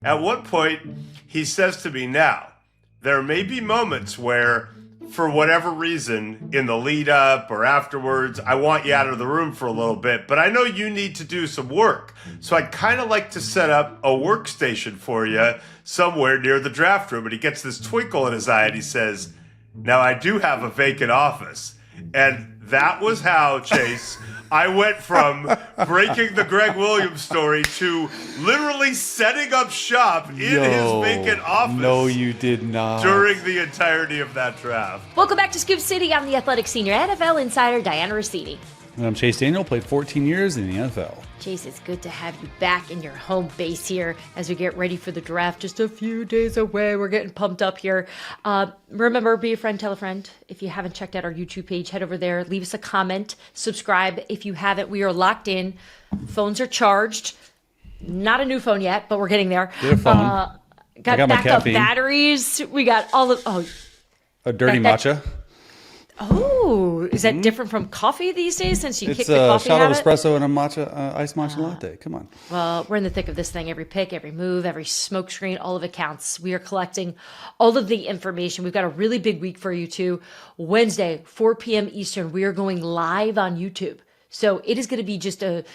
At one point, he says to me, now, there may be moments where, for whatever reason, in the lead up or afterwards, I want you out of the room for a little bit, but I know you need to do some work. So I'd kind of like to set up a workstation for you somewhere near the draft room. And he gets this twinkle in his eye and he says, now I do have a vacant office. And that was how, Chase, I went from breaking the Greg Williams story to literally setting up shop in his vacant office. No, you did not. During the entirety of that draft. Welcome back to Scoop City. I'm the Athletic Senior NFL Insider, Diana Rossini. And I'm Chase Daniel, played 14 years in the NFL. Chase, it's good to have you back in your home base here as we get ready for the draft. Just a few days away. We're getting pumped up here. Remember, be a friend, tell a friend. If you haven't checked out our YouTube page, head over there. Leave us a comment. Subscribe if you haven't. We are locked in. Phones are charged. Not a new phone yet, but we're getting there. Get a phone. Got backup batteries. We got all of... a dirty matcha. Oh, is that different from coffee these days since you kicked the coffee shot habit? of espresso and a matcha, iced matcha latte. Come on. Well, we're in the thick of this thing. Every pick, every move, every smoke screen, all of it counts. We are collecting all of the information. We've got a really big week for you too. Wednesday, 4 p.m. Eastern, we are going live on YouTube. So it is going to be just a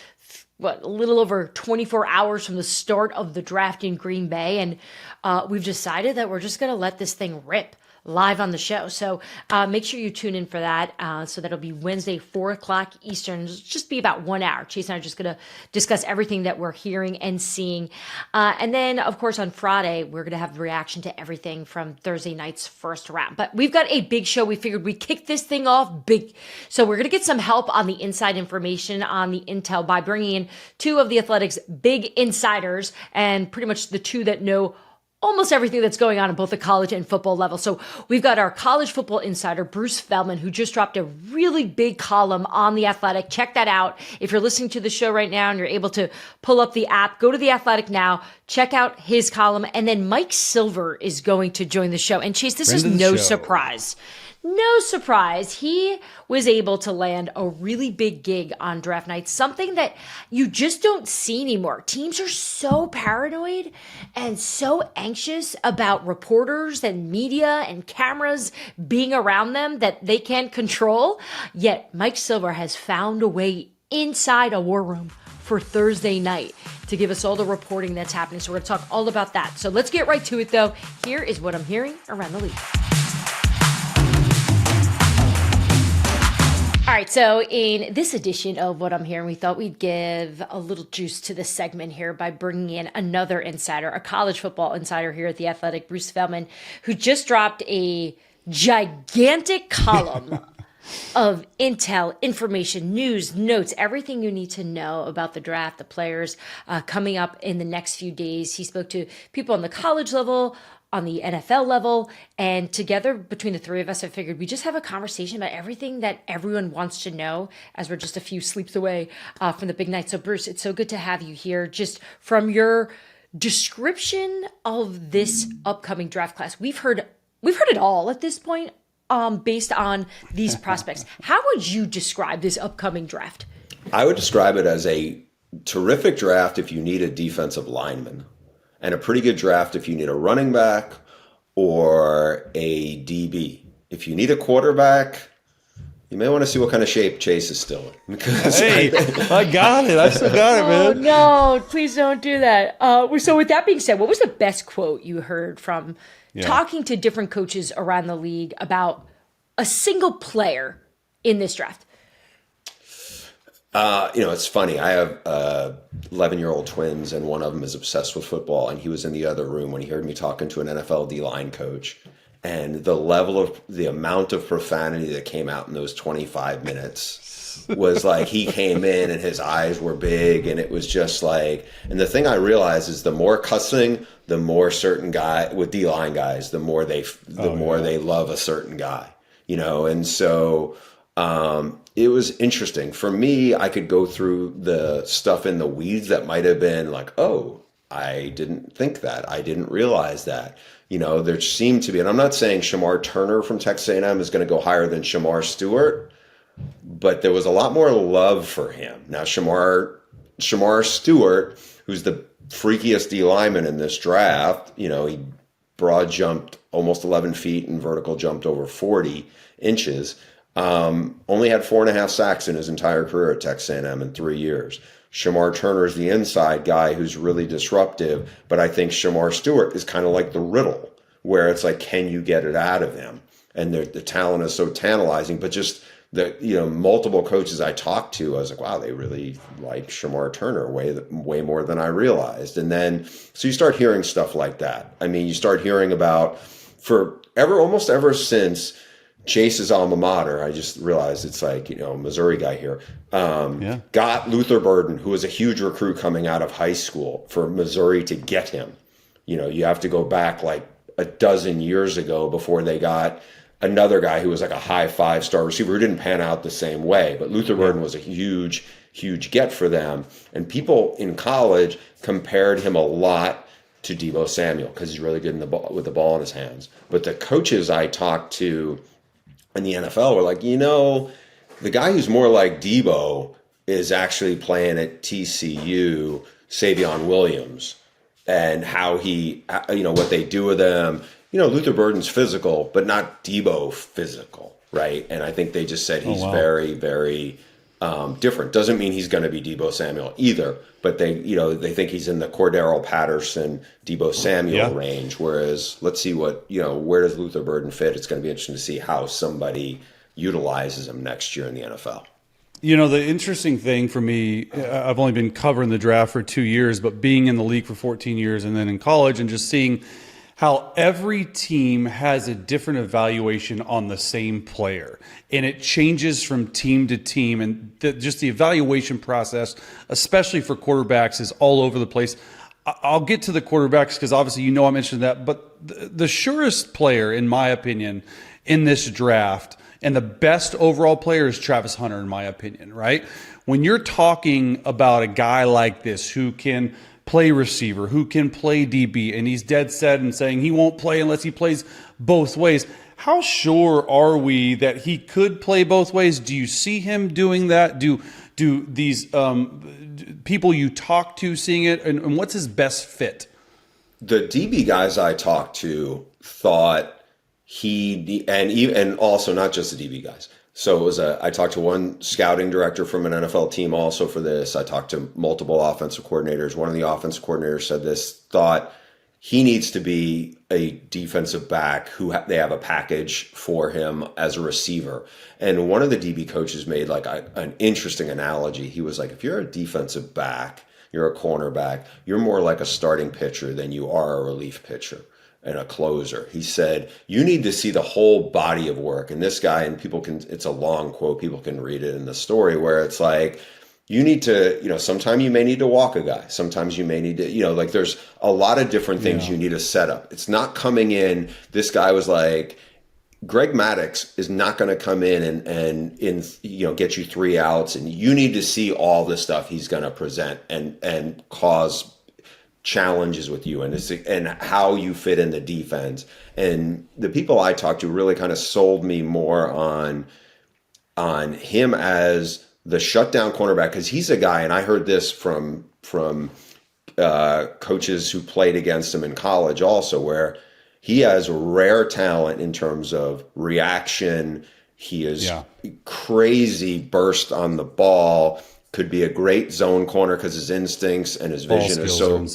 little over 24 hours from the start of the draft in Green Bay. And we've decided that we're just going to let this thing rip live on the show. So make sure you tune in for that. So that'll be Wednesday, 4 o'clock Eastern. It'll just be about 1 hour. Chase and I are just going to discuss everything that we're hearing and seeing. And then, of course, on Friday, we're going to have the reaction to everything from Thursday night's first round. But we've got a big show. We figured we'd kick this thing off big. So we're going to get some help on the inside information, on the intel, by bringing in two of the Athletics' big insiders and pretty much the two that know almost everything that's going on both the college and football level. So we've got our college football insider, Bruce Feldman, who just dropped a really big column on The Athletic. Check that out. If you're listening to the show right now and you're able to pull up the app, go to The Athletic now, check out his column. And then Mike Silver is going to join the show. And Chase, this is no surprise. No surprise, he was able to land a really big gig on draft night, something that you just don't see anymore. Teams are so paranoid and so anxious about reporters and media and cameras being around them that they can't control. Yet Mike Silver has found a way inside a war room for Thursday night to give us all the reporting that's happening. So we're going to talk all about that. So let's get right to it, though. Here is what I'm hearing around the league. All right, so in this edition of What I'm Hearing, we thought we'd give a little juice to this segment here by bringing in another insider, a college football insider here at The Athletic, Bruce Feldman, who just dropped a gigantic column of intel, information, news, notes, everything you need to know about the draft, the players coming up in the next few days. He spoke to people on the college level, on the NFL level, and together between the three of us, I figured we just have a conversation about everything that everyone wants to know as we're just a few sleeps away from the big night. So Bruce, it's so good to have you here. Just from your description of this upcoming draft class, we've heard it all at this point based on these prospects. How would you describe this upcoming draft? I would describe it as a terrific draft if you need a defensive lineman, and a pretty good draft if you need a running back or a DB. If you need a quarterback, you may want to see what kind of shape Chase is still in. Hey, I got it. I still got it, man. Oh, no, please don't do that. So with that being said, what was the best quote you heard from talking to different coaches around the league about a single player in this draft? It's funny. I have 11-year-old twins, and one of them is obsessed with football. And he was in the other room when he heard me talking to an NFL D-line coach. And the amount of profanity that came out in those 25 minutes was like, he came in and his eyes were big, and it was just like, and the thing I realized is the more cussing, the more certain guy with D-line guys, the more they love a certain guy, and so, it was interesting. For me, I could go through the stuff in the weeds that might have been like, oh, I didn't think that. I didn't realize that. There seemed to be, and I'm not saying Shamar Turner from Texas A&M is going to go higher than Shamar Stewart, but there was a lot more love for him. Now, Shamar Stewart who's the freakiest D lineman in this draft. You know, he broad jumped almost 11 feet and vertical jumped over 40 inches. Only had 4.5 sacks in his entire career at Texas A&M in 3 years. Shamar Turner's the inside guy who's really disruptive, but I think Shamar Stewart is kind of like the riddle, where it's like, can you get it out of him? And the talent is so tantalizing, but just the, you know, multiple coaches I talked to, I was like, wow, they really like Shamar Turner way more than I realized. And then, so you start hearing stuff like that. I mean, you start hearing about almost ever since Chase's alma mater, I just realized it's like, you know, Missouri guy here, got Luther Burden, who was a huge recruit coming out of high school, for Missouri to get him. You know, you have to go back like a dozen years ago before they got another guy who was like a high 5-star receiver who didn't pan out the same way. But Luther Burden was a huge get for them. And people in college compared him a lot to Deebo Samuel because he's really good with the ball in his hands. But the coaches I talked to in the NFL were like, you know, the guy who's more like Deebo is actually playing at TCU, Savion Williams, and how he, you know, what they do with him. You know, Luther Burden's physical, but not Deebo physical, right? And I think they just said he's very, very different. Doesn't mean he's going to be Deebo Samuel either, but they think he's in the Cordero Patterson, Deebo Samuel range. Whereas, let's see where does Luther Burden fit? It's going to be interesting to see how somebody utilizes him next year in the NFL. You know, the interesting thing for me, I've only been covering the draft for 2 years, but being in the league for 14 years and then in college and just seeing how every team has a different evaluation on the same player. And it changes from team to team. And just the evaluation process, especially for quarterbacks, is all over the place. I'll get to the quarterbacks because obviously you know I mentioned that. But the surest player, in my opinion, in this draft and the best overall player is Travis Hunter, in my opinion, right? When you're talking about a guy like this who can play receiver, who can play DB, and he's dead set and saying he won't play unless he plays both ways. How sure are we that he could play both ways? Do you see him doing that? Do these people you talk to seeing it? And what's his best fit? The DB guys I talked to thought and also not just the DB guys. So it was I talked to one scouting director from an NFL team also for this. I talked to multiple offensive coordinators. One of the offensive coordinators said thought he needs to be a defensive back who they have a package for him as a receiver. And one of the DB coaches made like an interesting analogy. He was like, if you're a defensive back, you're a cornerback, you're more like a starting pitcher than you are a relief pitcher and a closer. He said, you need to see the whole body of work. And this guy, and it's a long quote, people can read it in the story, where it's like, you need to, you know, sometimes you may need to walk a guy. Sometimes you may need to, you know, like there's a lot of different things you need to set up. It's not coming in. This guy was like, Greg Maddux is not going to come in and you know, get you 3 outs. And you need to see all the stuff he's going to present and cause challenges with you and how you fit in the defense. And the people I talked to really kind of sold me more on him as the shutdown cornerback, because he's a guy, and I heard this from coaches who played against him in college also, where he has rare talent in terms of reaction. He is crazy burst on the ball. Could be a great zone corner because his instincts and his vision is so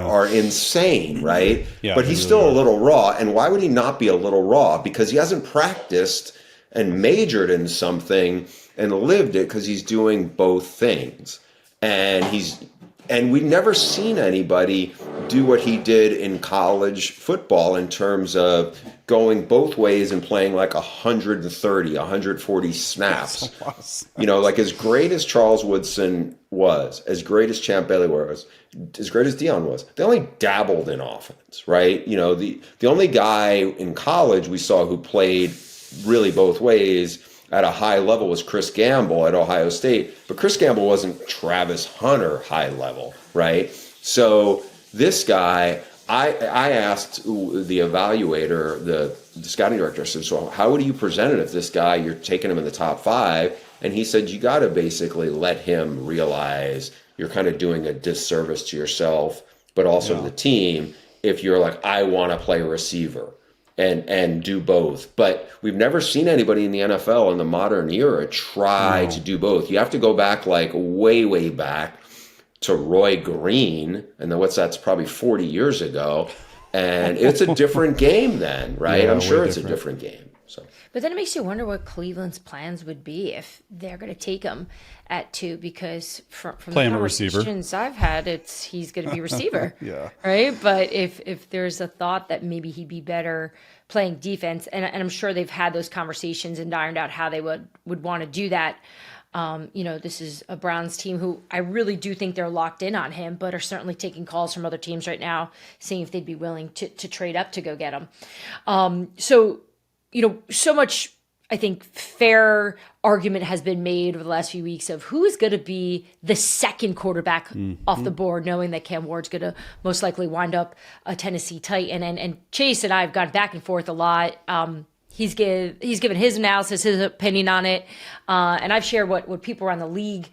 are insane, right? Yeah, but he's still a little raw. And why would he not be a little raw? Because he hasn't practiced and majored in something and lived it, because he's doing both things. And we've never seen anybody do what he did in college football in terms of going both ways and playing like 130, 140 snaps. So you know, like as great as Charles Woodson was, as great as Champ Bailey was, as great as Dion was, they only dabbled in offense, right? You know, the only guy in college we saw who played really both ways at a high level was Chris Gamble at Ohio State. But Chris Gamble wasn't Travis Hunter high level, right? So this guy, I asked the evaluator, the scouting director, I said, so how would you present it if this guy, you're taking him in the top 5? And he said, you got to basically let him realize you're kind of doing a disservice to yourself, but also to the team if you're like, I want to play receiver and do both. But we've never seen anybody in the NFL in the modern era try to do both. You have to go back like way back to Roy Green, and then that's probably 40 years ago. And it's a different game then, right? I'm sure it's a different game. So, but then it makes you wonder what Cleveland's plans would be if they're going to take him at 2, because from the conversations I've had, he's going to be receiver, right? But if there's a thought that maybe he'd be better playing defense, and I'm sure they've had those conversations and ironed out how they would want to do that. This is a Browns team who I really do think they're locked in on him, but are certainly taking calls from other teams right now, seeing if they'd be willing to trade up to go get him. So much, I think, fair argument has been made over the last few weeks of who is going to be the second quarterback off the board, knowing that Cam Ward's going to most likely wind up a Tennessee Titan. And Chase and I have gone back and forth a lot. He's given his analysis, his opinion on it, and I've shared what people around the league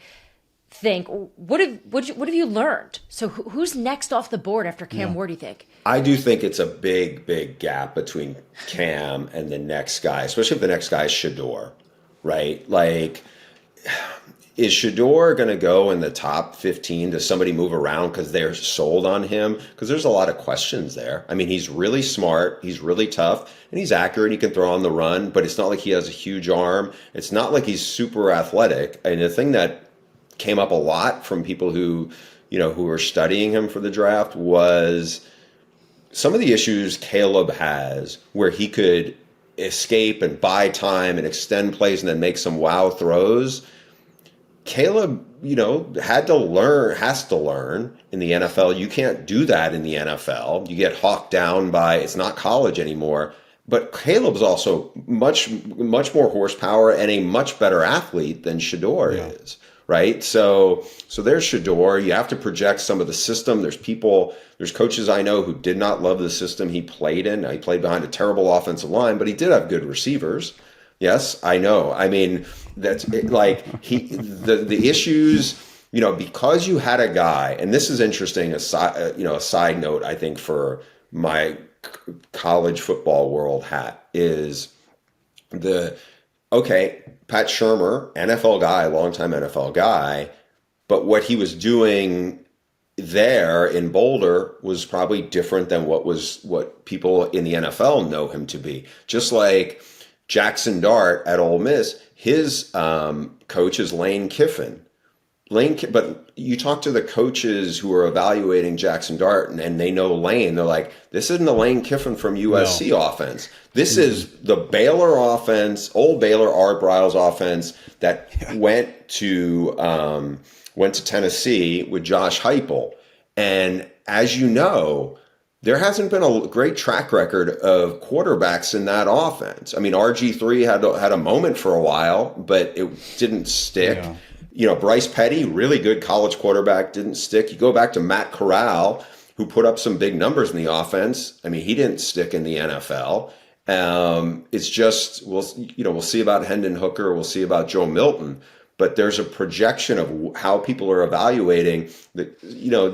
think. What have you learned? So who's next off the board after Cam Ward, do you think? I do think it's a big gap between Cam and the next guy, especially if the next guy is Shedeur, right? Like, is Shedeur going to go in the top 15? Does somebody move around because they're sold on him? Because there's a lot of questions there. I mean, he's really smart. He's really tough. And he's accurate. He can throw on the run. But it's not like he has a huge arm. It's not like he's super athletic. And the thing that came up a lot from people who were studying him for the draft was some of the issues Caleb has where he could escape and buy time and extend plays and then make some wow throws. Caleb, has to learn in the NFL. You can't do that in the NFL. You get hawked down by, it's not college anymore. But Caleb's also much more horsepower and a much better athlete than Shedeur is, right? So there's Shedeur. You have to project some of the system. There's coaches I know who did not love the system he played in. Now, he played behind a terrible offensive line, but he did have good receivers. Yes, I know. I mean, that's like the issues, because you had a guy, and this is interesting, a side note, I think, for my college football world hat is Pat Shurmur, NFL guy, longtime NFL guy, but what he was doing there in Boulder was probably different than what people in the NFL know him to be. Just like Jackson Dart at Ole Miss, his coach is Lane Kiffin. But you talk to the coaches who are evaluating Jackson Dart and they know Lane. They're like, this isn't the Lane Kiffin from USC offense. This is the Baylor offense, old Baylor, Art Briles offense that went to Tennessee with Josh Heupel. And as you know, there hasn't been a great track record of quarterbacks in that offense. I mean, RG3 had a moment for a while, but it didn't stick. Yeah. Bryce Petty, really good college quarterback, didn't stick. You go back to Matt Corral, who put up some big numbers in the offense. I mean, he didn't stick in the NFL. It's just, we'll see about Hendon Hooker. We'll see about Joe Milton. But there's a projection of how people are evaluating that,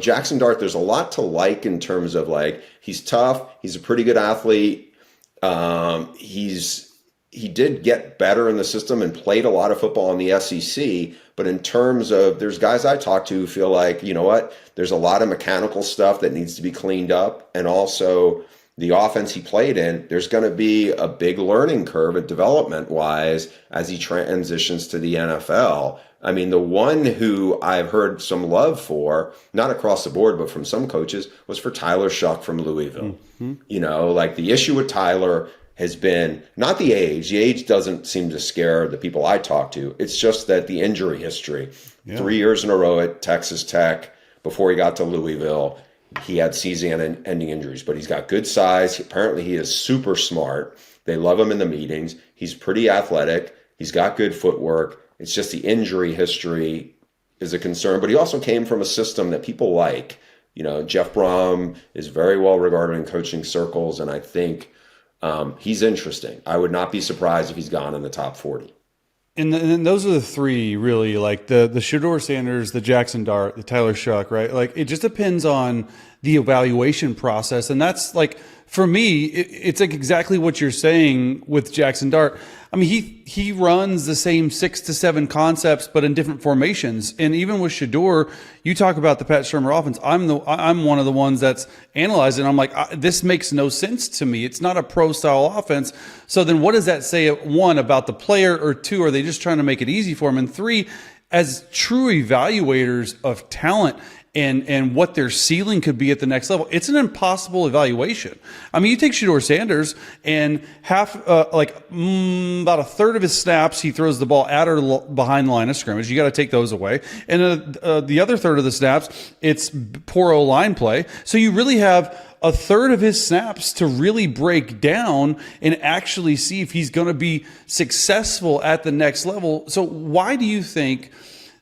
Jackson Dart, there's a lot to like in terms of like, he's tough. He's a pretty good athlete. He did get better in the system and played a lot of football in the SEC. But in terms of, there's guys I talk to who feel like, there's a lot of mechanical stuff that needs to be cleaned up. And also the offense he played in, there's going to be a big learning curve at development-wise as he transitions to the NFL. I mean, the one who I've heard some love for, not across the board, but from some coaches, was for Tyler Shough from Louisville. Mm-hmm. Like the issue with Tyler has been not the age. The age doesn't seem to scare the people I talk to. It's just that the injury history. 3 years in a row at Texas Tech before he got to Louisville, he had season-ending injuries, but he's got good size. Apparently, he is super smart. They love him in the meetings. He's pretty athletic. He's got good footwork. It's just the injury history is a concern. But he also came from a system that people like. Jeff Brom is very well regarded in coaching circles, and I think he's interesting. I would not be surprised if he's gone in the top 40. And those are the three really, like the Shedeur Sanders, the Jackson Dart, the Tyler Shough, right? Like it just depends on the evaluation process. And that's like, for me, it's like exactly what you're saying with Jackson Dart. I mean, he runs the same 6 to 7 concepts, but in different formations. And even with Shedeur, you talk about the Pat Shurmur offense. I'm one of the ones that's analyzing. I'm like, this makes no sense to me. It's not a pro style offense. So then, what does that say? One, about the player, or two, are they just trying to make it easy for him? And three, as true evaluators of talent and what their ceiling could be at the next level, it's an impossible evaluation. I mean, you take Shedeur Sanders, and about a third of his snaps, he throws the ball at or behind the line of scrimmage. You got to take those away. And the other third of the snaps, it's poor O-line play. So you really have a third of his snaps to really break down and actually see if he's going to be successful at the next level. So why do you think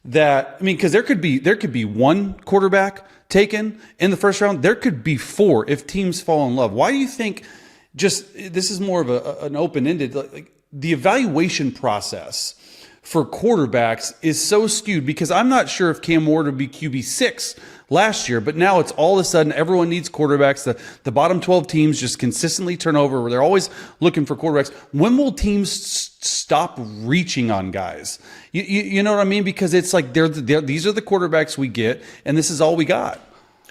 that? I mean, because there could be one quarterback taken in the first round. There could be 4 if teams fall in love. Why do you think? Just, this is more of an open-ended, like the evaluation process for quarterbacks is so skewed, because I'm not sure if Cam Ward would be QB6 last year, but now it's all of a sudden everyone needs quarterbacks. The bottom 12 teams just consistently turn over, where they're always looking for quarterbacks. When will teams stop reaching on guys? You know what I mean? Because it's like these are the quarterbacks we get, and this is all we got.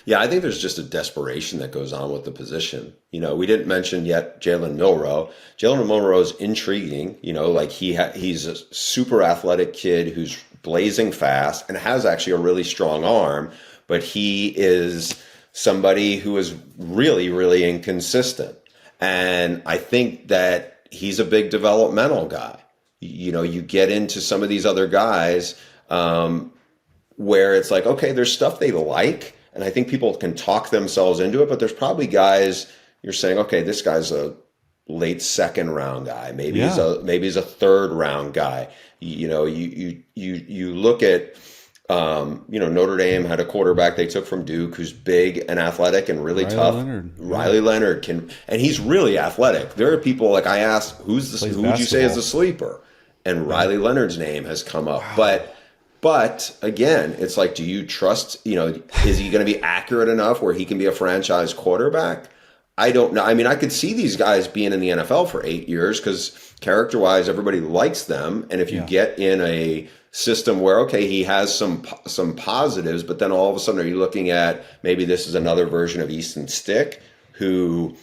Yeah, I think there's just a desperation that goes on with the position. You know, we didn't mention yet Jalen Milroe. Jalen Milroe is intriguing. You know, like he's a super athletic kid who's blazing fast and has actually a really strong arm, but he is somebody who is really, really inconsistent. And I think that he's a big developmental guy. You know, you get into some of these other guys where it's like, okay, there's stuff they like, and I think people can talk themselves into it, but there's probably guys you're saying, okay, this guy's a late second round guy. Maybe he's a third round guy. You know, you look at, Notre Dame had a quarterback they took from Duke who's big and athletic and really tough. Riley Leonard and he's really athletic. There are people, like, I asked, who would you say is a sleeper? And Riley Leonard's name has come up. Wow. But again, it's like, do you trust, is he going to be accurate enough where he can be a franchise quarterback? I don't know. I mean, I could see these guys being in the NFL for 8 years because character-wise, everybody likes them. And if you get in a system where, okay, he has some positives, but then all of a sudden are you looking at maybe this is another version of Easton Stick who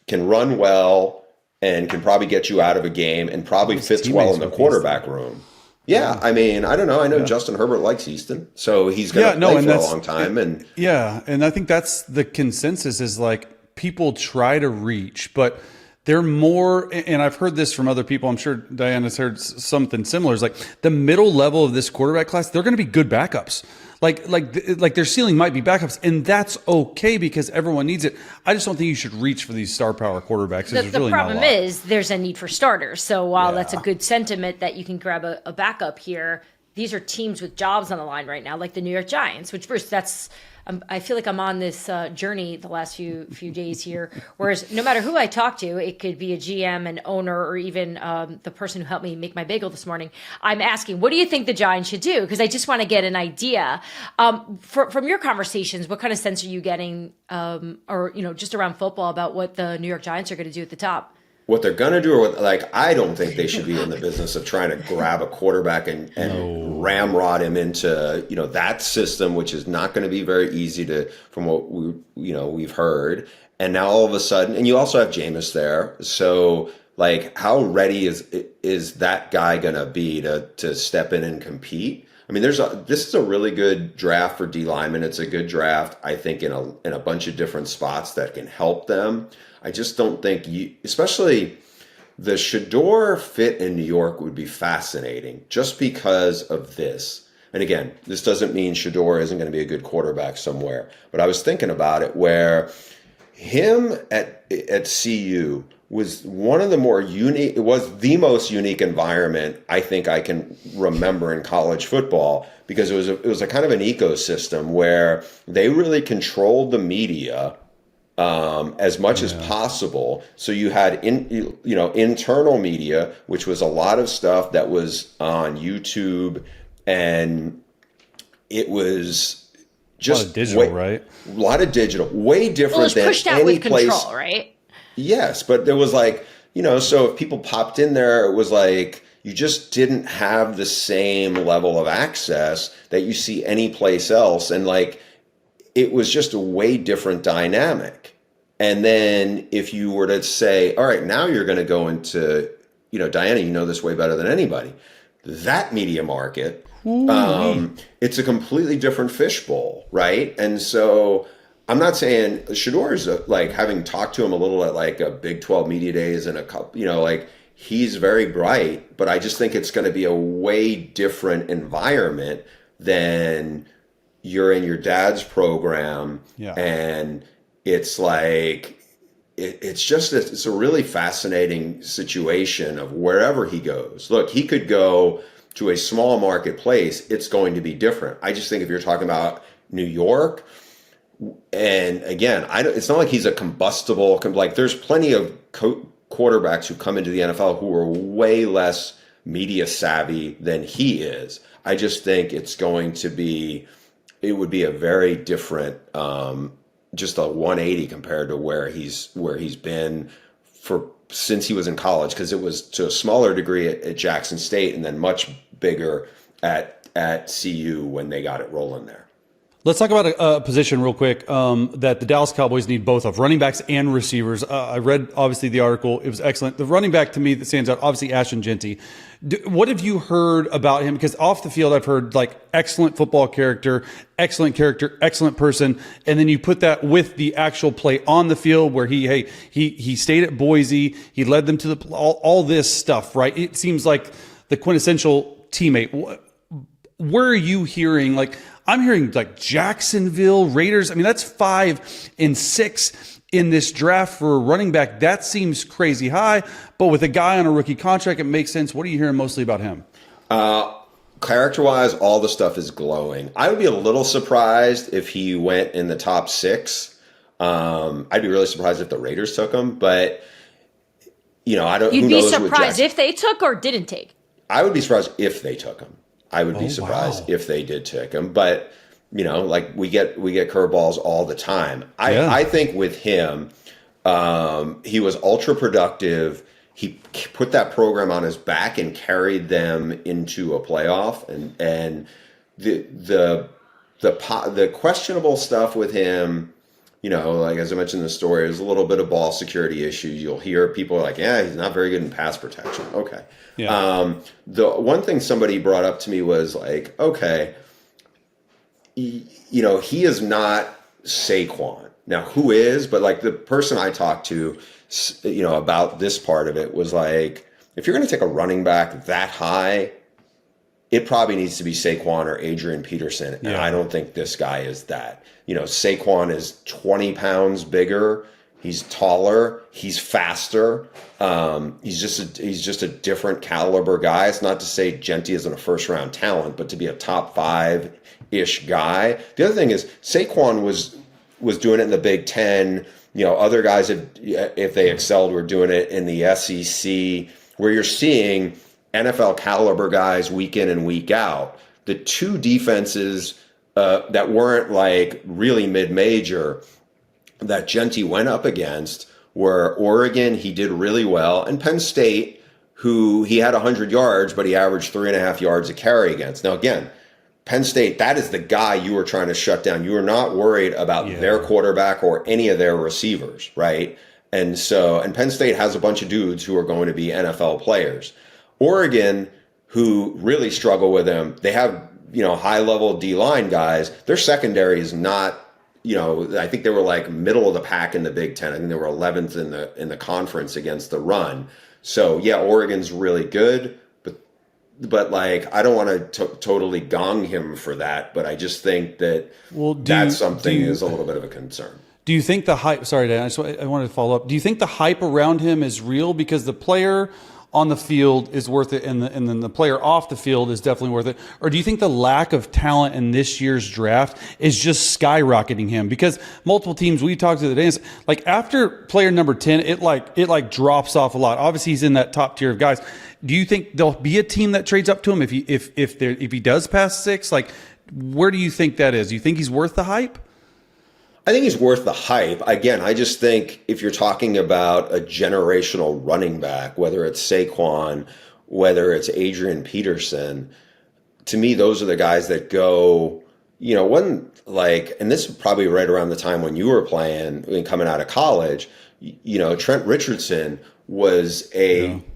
can run well and can probably get you out of a game and probably fits well in the quarterback room. Yeah, I mean, I don't know. I know Justin Herbert likes Easton, so he's going to play for a long time. And I think that's the consensus, is like people try to reach, but they're more, and I've heard this from other people, I'm sure Diana's heard something similar, is like the middle level of this quarterback class, they're going to be good backups. Like their ceiling might be backups, and that's okay because everyone needs it. I just don't think you should reach for these star power quarterbacks. The problem is there's a need for starters. So while that's a good sentiment that you can grab a backup here, these are teams with jobs on the line right now, like the New York Giants, which, Bruce, I feel like I'm on this journey the last few days here. Whereas no matter who I talk to, it could be a GM, an owner, or even the person who helped me make my bagel this morning. I'm asking, what do you think the Giants should do? Because I just want to get an idea. From your conversations, what kind of sense are you getting, just around football, about what the New York Giants are going to do at the top? What they're going to do, I don't think they should be in the business of trying to grab a quarterback and ramrod him into, that system, which is not going to be very easy from what we've heard. And now all of a sudden, and you also have Jameis there. So how ready is that guy going to be to step in and compete? I mean, this is a really good draft for D linemen. It's a good draft, I think, in a bunch of different spots that can help them. I just don't think especially the Shedeur fit in New York would be fascinating just because of this. And again, this doesn't mean Shedeur isn't going to be a good quarterback somewhere. But I was thinking about it where him at CU was one of the more unique, it was the most unique environment I think I can remember in college football, because it was a kind of an ecosystem where they really controlled the media. as much as possible. So you had internal media, which was a lot of stuff that was on YouTube, and it was just a lot of digital, right? A lot of digital, way different Well, it's than pushed out any with place. control, right? Yes, but there was like, so if people popped in there, it was like you just didn't have the same level of access that you see any place else, and like it was just a way different dynamic. And then if you were to say, all right, now you're going to go into, Diana, you know this way better than anybody, that media market, it's a completely different fishbowl, right? And so I'm not saying Shedeur is like, having talked to him a little at like a Big 12 media days and a couple, like he's very bright, but I just think it's going to be a way different environment than you're in your dad's program. Yeah. And it's like, it's a really fascinating situation of wherever he goes. Look, he could go to a small marketplace. It's going to be different. I just think if you're talking about New York, and again, it's not like he's a combustible, like there's plenty of quarterbacks who come into the NFL who are way less media savvy than he is. I just think it would be a very different, just a 180 compared to where he's been since he was in college, because it was to a smaller degree at Jackson State and then much bigger at CU when they got it rolling there. Let's talk about a position real quick that the Dallas Cowboys need both of, running backs and receivers. I read, obviously, the article. It was excellent. The running back to me that stands out, obviously, Ashton Jeanty. What have you heard about him? Because off the field, I've heard like excellent football character, excellent person. And then you put that with the actual play on the field where he stayed at Boise. He led them to all this stuff, right? It seems like the quintessential teammate. Where are you hearing, like, I'm hearing like Jacksonville, Raiders. I mean, that's 5 and 6 in this draft for a running back. That seems crazy high, but with a guy on a rookie contract, it makes sense. What are you hearing mostly about him? Character-wise, all the stuff is glowing. I would be a little surprised if he went in the top 6. I'd be really surprised if the Raiders took him, but I don't. You'd who be knows surprised if they took or didn't take. I would be surprised if they took him. I would be surprised if they did take him, but like we get curveballs all the time. I think with him, he was ultra productive. He put that program on his back and carried them into a playoff. And the questionable stuff with him, like as I mentioned in the story, there's a little bit of ball security issues. You'll hear people like, he's not very good in pass protection. Okay. Yeah. The one thing somebody brought up to me was like, okay, he is not Saquon. Now, who is? But like the person I talked to, about this part of it was like, if you're going to take a running back that high, it probably needs to be Saquon or Adrian Peterson. And I don't think this guy is that. Saquon is 20 pounds bigger. He's taller. He's faster. He's just a different caliber guy. It's not to say Jeanty isn't a first round talent, but to be a top 5-ish guy. The other thing is Saquon was doing it in the Big Ten. Other guys, if they excelled, were doing it in the SEC, where you're seeing NFL caliber guys week in and week out. The two defenses that weren't like really mid-major that Jeanty went up against were Oregon. He did really well, and Penn State, who he had 100 yards, but he averaged 3.5 yards a carry against. Now, again, Penn State, that is the guy you were trying to shut down. You were not worried about their quarterback or any of their receivers, right? And Penn State has a bunch of dudes who are going to be NFL players. Oregon, who really struggle with him, they have, high-level D-line guys. Their secondary is not, I think they were like middle of the pack in the Big Ten. I think they were 11th in the conference against the run. So, Oregon's really good, but like, I don't want to totally gong him for that, but I just think that that's something is a little bit of a concern. Do you think the hype, sorry, Dan, I wanted to follow up. Do you think the hype around him is real? Because the player on the field is worth it, and then the player off the field is definitely worth it? Or do you think the lack of talent in this year's draft is just skyrocketing him? Because multiple teams we talked to today, is like after player number 10, it drops off a lot. Obviously, he's in that top tier of guys. Do you think there'll be a team that trades up to him if he does pass 6? Like, where do you think that is? Do you think he's worth the hype? I think he's worth the hype. Again, I just think if you're talking about a generational running back, whether it's Saquon, whether it's Adrian Peterson, to me, those are the guys that go, and this is probably right around the time when you were playing, coming out of college, Trent Richardson was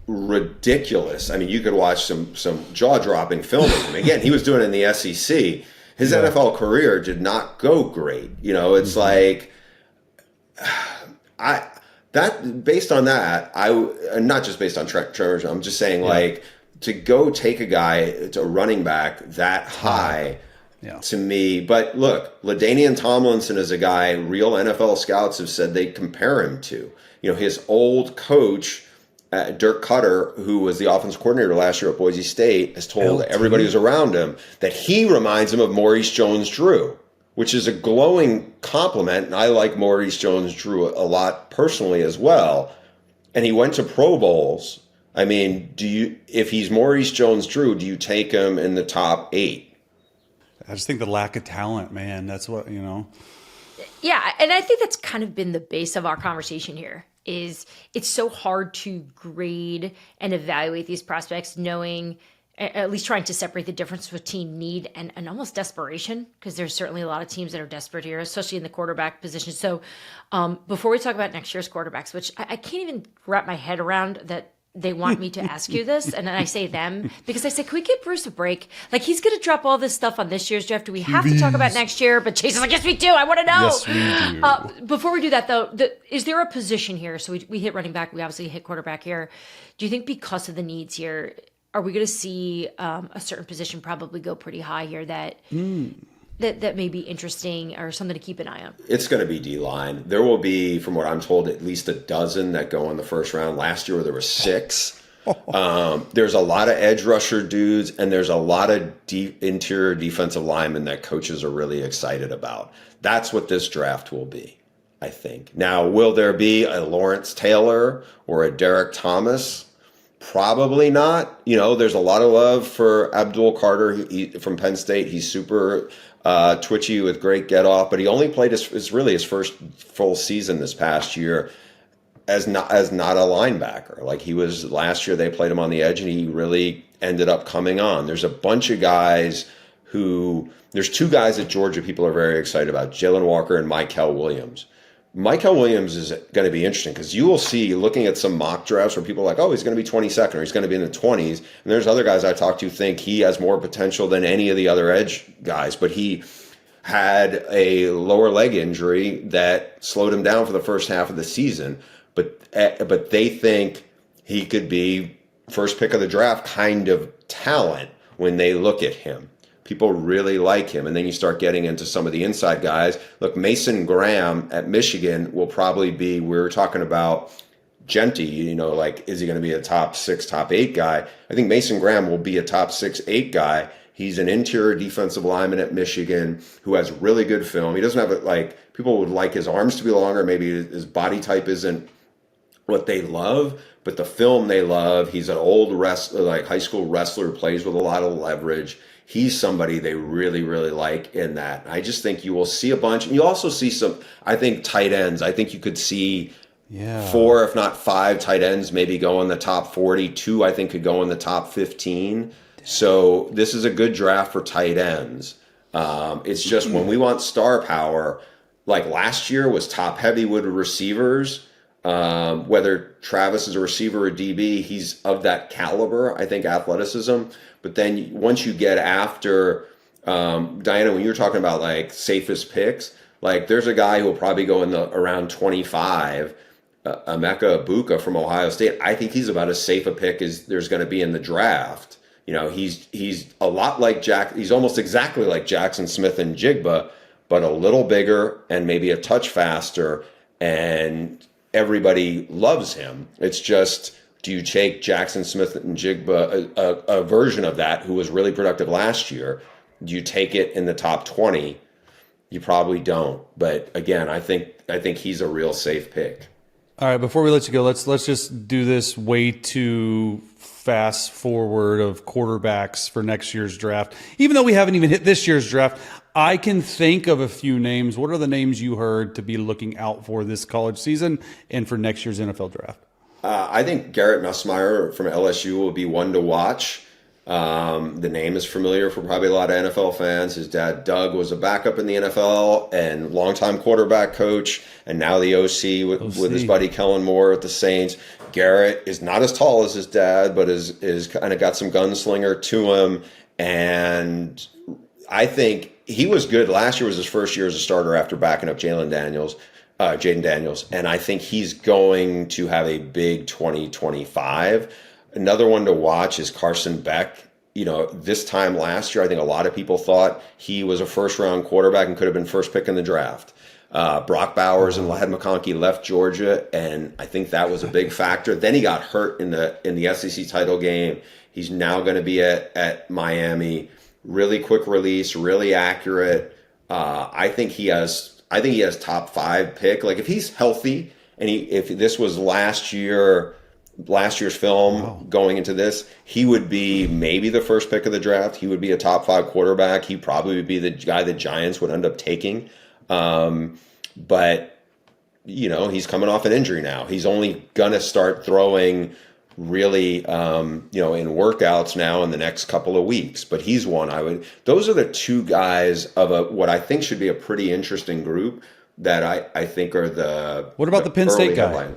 ridiculous. I mean, you could watch some jaw-dropping film of him. Again, he was doing it in the SEC. His NFL career did not go great. It's like based on that, not just based on Trevor. I'm just saying to go take a guy to running back that high to me. But look, LaDainian Tomlinson is a guy real NFL scouts have said they compare him to. His old coach, Dirk Cutter, who was the offensive coordinator last year at Boise State, has told everybody who's around him that he reminds him of Maurice Jones-Drew, which is a glowing compliment. And I like Maurice Jones-Drew a lot personally as well. And he went to Pro Bowls. I mean, if he's Maurice Jones-Drew, do you take him in the top 8? I just think the lack of talent, man. That's what, Yeah, and I think that's kind of been the base of our conversation here. Is it's so hard to grade and evaluate these prospects knowing, at least trying to separate the difference between need and almost desperation, because there's certainly a lot of teams that are desperate here, especially in the quarterback position. So before we talk about next year's quarterbacks, which I can't even wrap my head around that they want me to ask you this, and then I say them, because I say, can we give Bruce a break? Like, he's going to drop all this stuff on this year's draft. Do we have to talk about next year? But Chase is like, yes, we do. I want to know. Yes, we do. Before we do that, though, is there a position here? So we hit running back. We obviously hit quarterback here. Do you think because of the needs here, are we going to see a certain position probably go pretty high here that may be interesting or something to keep an eye on? It's going to be D-line. There will be, from what I'm told, at least a dozen that go in the first round. Last year there were 6. There's a lot of edge rusher dudes, and there's a lot of interior defensive linemen that coaches are really excited about. That's what this draft will be, I think. Now, will there be a Lawrence Taylor or a Derek Thomas? Probably not. There's a lot of love for Abdul Carter from Penn State. He's super twitchy with great get off, but he only played his first full season this past year as not a linebacker. Like he was last year, they played him on the edge, and he really ended up coming on. There's a bunch of guys there's 2 guys at Georgia people are very excited about, Jalen Walker and Mykel Williams. Mykel Williams is going to be interesting because you will see, looking at some mock drafts where people are like, oh, he's going to be 22nd or he's going to be in the 20s. And there's other guys I talk to think he has more potential than any of the other edge guys. But he had a lower leg injury that slowed him down for the first half of the season. But they think he could be first pick of the draft kind of talent when they look at him. People really like him. And then you start getting into some of the inside guys. Look, Mason Graham at Michigan will probably be, we were talking about Jeanty, is he going to be a top 6, top 8 guy? I think Mason Graham will be a top 6, 8 guy. He's an interior defensive lineman at Michigan who has really good film. He doesn't have people would like his arms to be longer. Maybe his body type isn't what they love, but the film they love. He's an old high school wrestler who plays with a lot of leverage. He's somebody they really, really like in that. I just think you will see a bunch. And you also see some, I think, tight ends. I think you could see 4, if not 5 tight ends maybe go in the top 40. 2, I think, could go in the top 15. So this is a good draft for tight ends. It's just when we want star power, like last year was top heavy with receivers. Whether Travis is a receiver or DB, he's of that caliber, I think, athleticism. But then once you get after, Diana, when you were talking about safest picks, there's a guy who will probably go in around 25, Emeka Egbuka from Ohio State. I think he's about as safe a pick as there's going to be in the draft. He's a lot like he's almost exactly like Jackson Smith and Jigba, but a little bigger and maybe a touch faster, and everybody loves him. It's just Do you take Jackson Smith and Jigba, a version of that, who was really productive last year? Do you take it in the top 20? You probably don't. But again, I think he's a real safe pick. All right, before we let you go, let's just do this way too fast forward of quarterbacks for next year's draft. Even though we haven't even hit this year's draft, I can think of a few names. What are the names you heard to be looking out for this college season and for next year's NFL draft? I think Garrett Nussmeier from LSU will be one to watch. The name is familiar for probably a lot of NFL fans. His dad, Doug, was a backup in the NFL and longtime quarterback coach, and now the OC with his buddy Kellen Moore at the Saints. Garrett is not as tall as his dad, but is kind of got some gunslinger to him. And I think he was good. Last year was his first year as a starter after backing up Jaden Daniels. And I think he's going to have a big 2025. Another one to watch is Carson Beck. This time last year, I think a lot of people thought he was a first-round quarterback and could have been first pick in the draft. Brock Bowers and Ladd McConkey left Georgia, and I think that was a big factor. Then he got hurt in the SEC title game. He's now going to be at Miami. Really quick release, really accurate. I think he has top 5 pick. Like if he's healthy, and if this was last year's film going into this, he would be maybe the first pick of the draft. He would be a top 5 quarterback. He probably would be the guy the Giants would end up taking. But he's coming off an injury now. He's only gonna start throwing really, in workouts now in the next couple of weeks. But he's one those are the 2 guys of what I think should be a pretty interesting group that I think are the. What about the Penn State guy? Headline.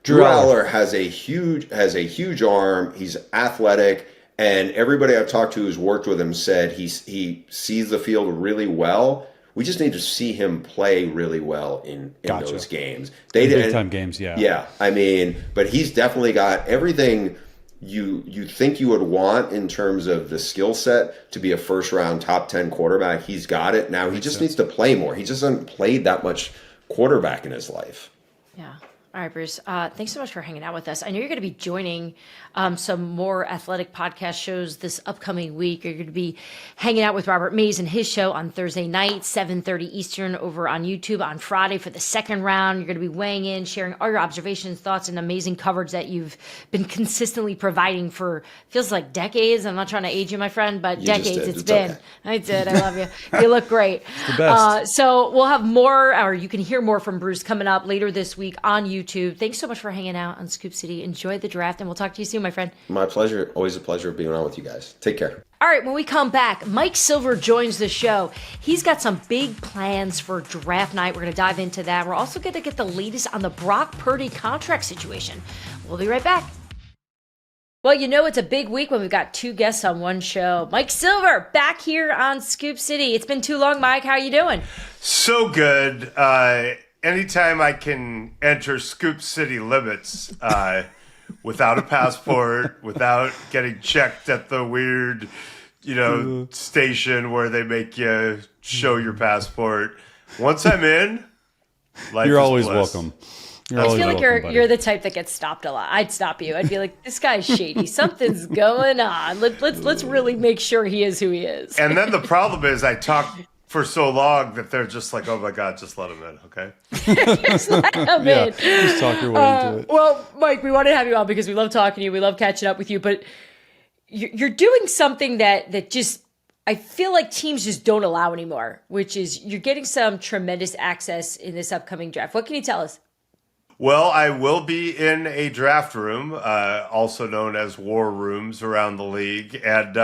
Drew Aller has a huge arm. He's athletic, and everybody I've talked to who's worked with him said he sees the field really well. We just need to see him play really well in those games. Big time games, yeah. Yeah, but he's definitely got everything you think you would want in terms of the skill set to be a first round top 10 quarterback. He's got it. Now he just needs to play more. He just hasn't played that much quarterback in his life. Yeah. All right, Bruce. Thanks so much for hanging out with us. I know you're going to be joining some more athletic podcast shows this upcoming week. You're going to be hanging out with Robert Mays and his show on Thursday night, 7:30 Eastern over on YouTube on Friday for the second round. You're going to be weighing in, sharing all your observations, thoughts, and amazing coverage that you've been consistently providing for feels like decades. I'm not trying to age you, my friend, but decades it's been. Okay. I did. I love you. You look great. It's the best. So we'll have more, or you can hear more from Bruce coming up later this week on YouTube. Thanks so much for hanging out on Scoop City. Enjoy the draft, and we'll talk to you soon, my friend. My pleasure. Always a pleasure being on with you guys. Take care. All right, when we come back, Mike Silver joins the show. He's got some big plans for draft night. We're going to dive into that. We're also going to get the latest on the Brock Purdy contract situation. We'll be right back. Well, it's a big week when we've got 2 guests on one show. Mike Silver back here on Scoop City. It's been too long, Mike. How are you doing? So good. Anytime I can enter Scoop City limits without a passport, without getting checked at the weird, station where they make you show your passport. Once I'm in, life You're is always bliss. welcome. I feel like you're the type that gets stopped a lot. I'd stop you. I'd be like, this guy's shady. Something's going on. Let's really make sure he is who he is. And then the problem is I talk for so long that they're just like, oh my God, just let him in, okay? Just let him in. Just talk your way into it. Well, Mike, we wanted to have you on because we love talking to you. We love catching up with you. But you're doing something that just, I feel like teams just don't allow anymore, which is you're getting some tremendous access in this upcoming draft. What can you tell us? Well, I will be in a draft room, also known as war rooms around the league. And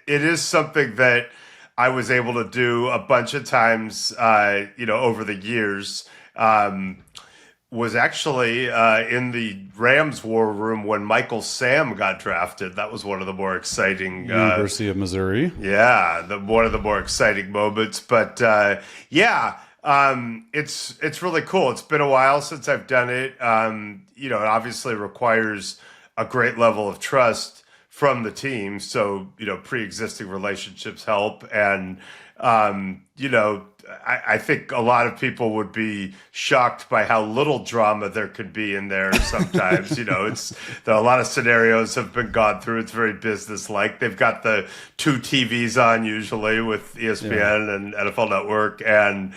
it is something that I was able to do a bunch of times, over the years. Was actually in the Rams war room when Michael Sam got drafted. That was one of the more exciting. University of Missouri. Yeah, one of the more exciting moments. But it's really cool. It's been a while since I've done it. It obviously requires a great level of trust from the team. So, pre-existing relationships help. And, I think a lot of people would be shocked by how little drama there could be in there sometimes. There are a lot of scenarios have been gone through. It's very business-like. They've got the 2 TVs on usually with ESPN and NFL Network. And,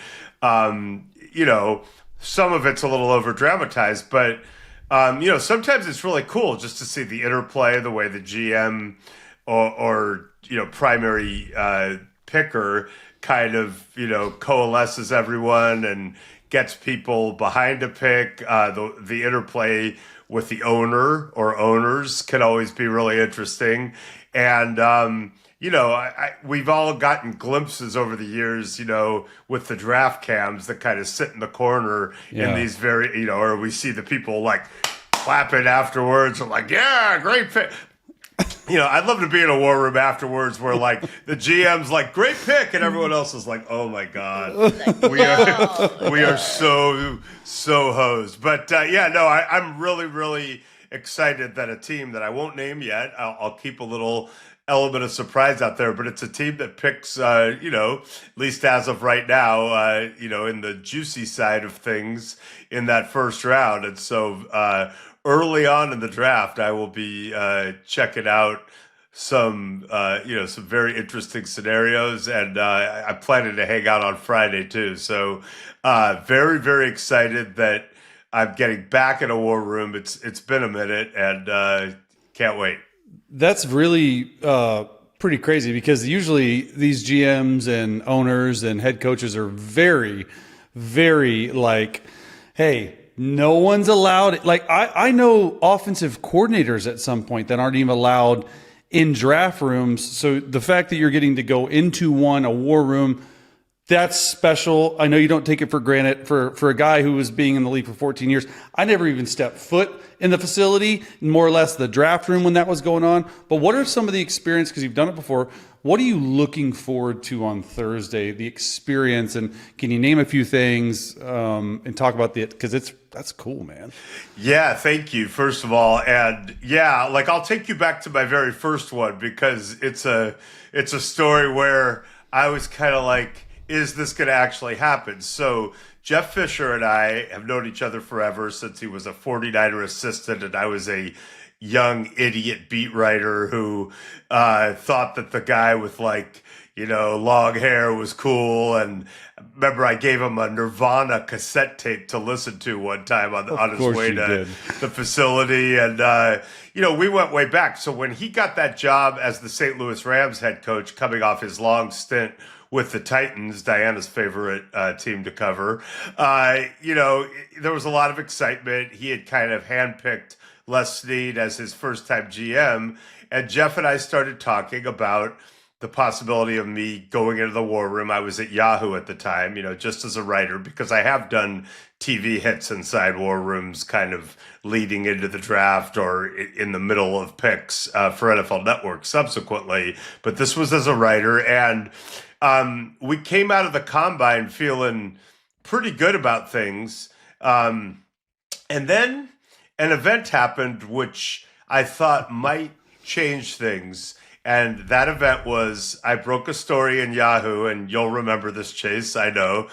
some of it's a little over-dramatized, but sometimes it's really cool just to see the interplay, the way the GM or primary picker kind of, coalesces everyone and gets people behind a pick. The interplay with the owner or owners can always be really interesting. And, we've all gotten glimpses over the years, with the draft cams that kind of sit in the corner in these very, or we see the people like clapping afterwards and like, yeah, great pick. I'd love to be in a war room afterwards where like the GM's like, great pick, and everyone else is like, oh my God, we are so hosed. But I'm really, really excited that a team that I won't name yet, I'll keep a little element of surprise out there, but it's a team that picks, at least as of right now, in the juicy side of things in that first round. And so, early on in the draft, I will be checking out some very interesting scenarios, and I'm planning to hang out on Friday too. So very, very excited that I'm getting back in a war room. It's been a minute, and can't wait. That's really pretty crazy because usually these GMs and owners and head coaches are very, very like, hey, no one's allowed. Like I know offensive coordinators at some point that aren't even allowed in draft rooms. So the fact that you're getting to go into a war room, that's special. I know you don't take it for granted. For a guy who was being in the league for 14 years, I never even stepped foot in the facility, more or less the draft room when that was going on. But what are some of the experience, because you've done it before, what are you looking forward to on Thursday, the experience, and can you name a few things and talk about because that's cool, man. Yeah, thank you, first of all. And yeah, like I'll take you back to my very first one because it's a story where I was kind of like, is this going to actually happen? So Jeff Fisher and I have known each other forever since he was a 49er assistant and I was a young idiot beat writer who thought that the guy with long hair was cool. And remember, I gave him a Nirvana cassette tape to listen to one time on his way to the facility. And, we went way back. So when he got that job as the St. Louis Rams head coach, coming off his long stint with the Titans, Diana's favorite team to cover, there was a lot of excitement. He had kind of handpicked Les Snead as his first-time GM, and Jeff and I started talking about the possibility of me going into the war room. I was at Yahoo at the time, just as a writer, because I have done TV hits inside war rooms kind of leading into the draft or in the middle of picks for NFL Network subsequently. But this was as a writer, and we came out of the combine feeling pretty good about things. And then an event happened which I thought might change things. And that event was, I broke a story in Yahoo, and you'll remember this, Chase, I know.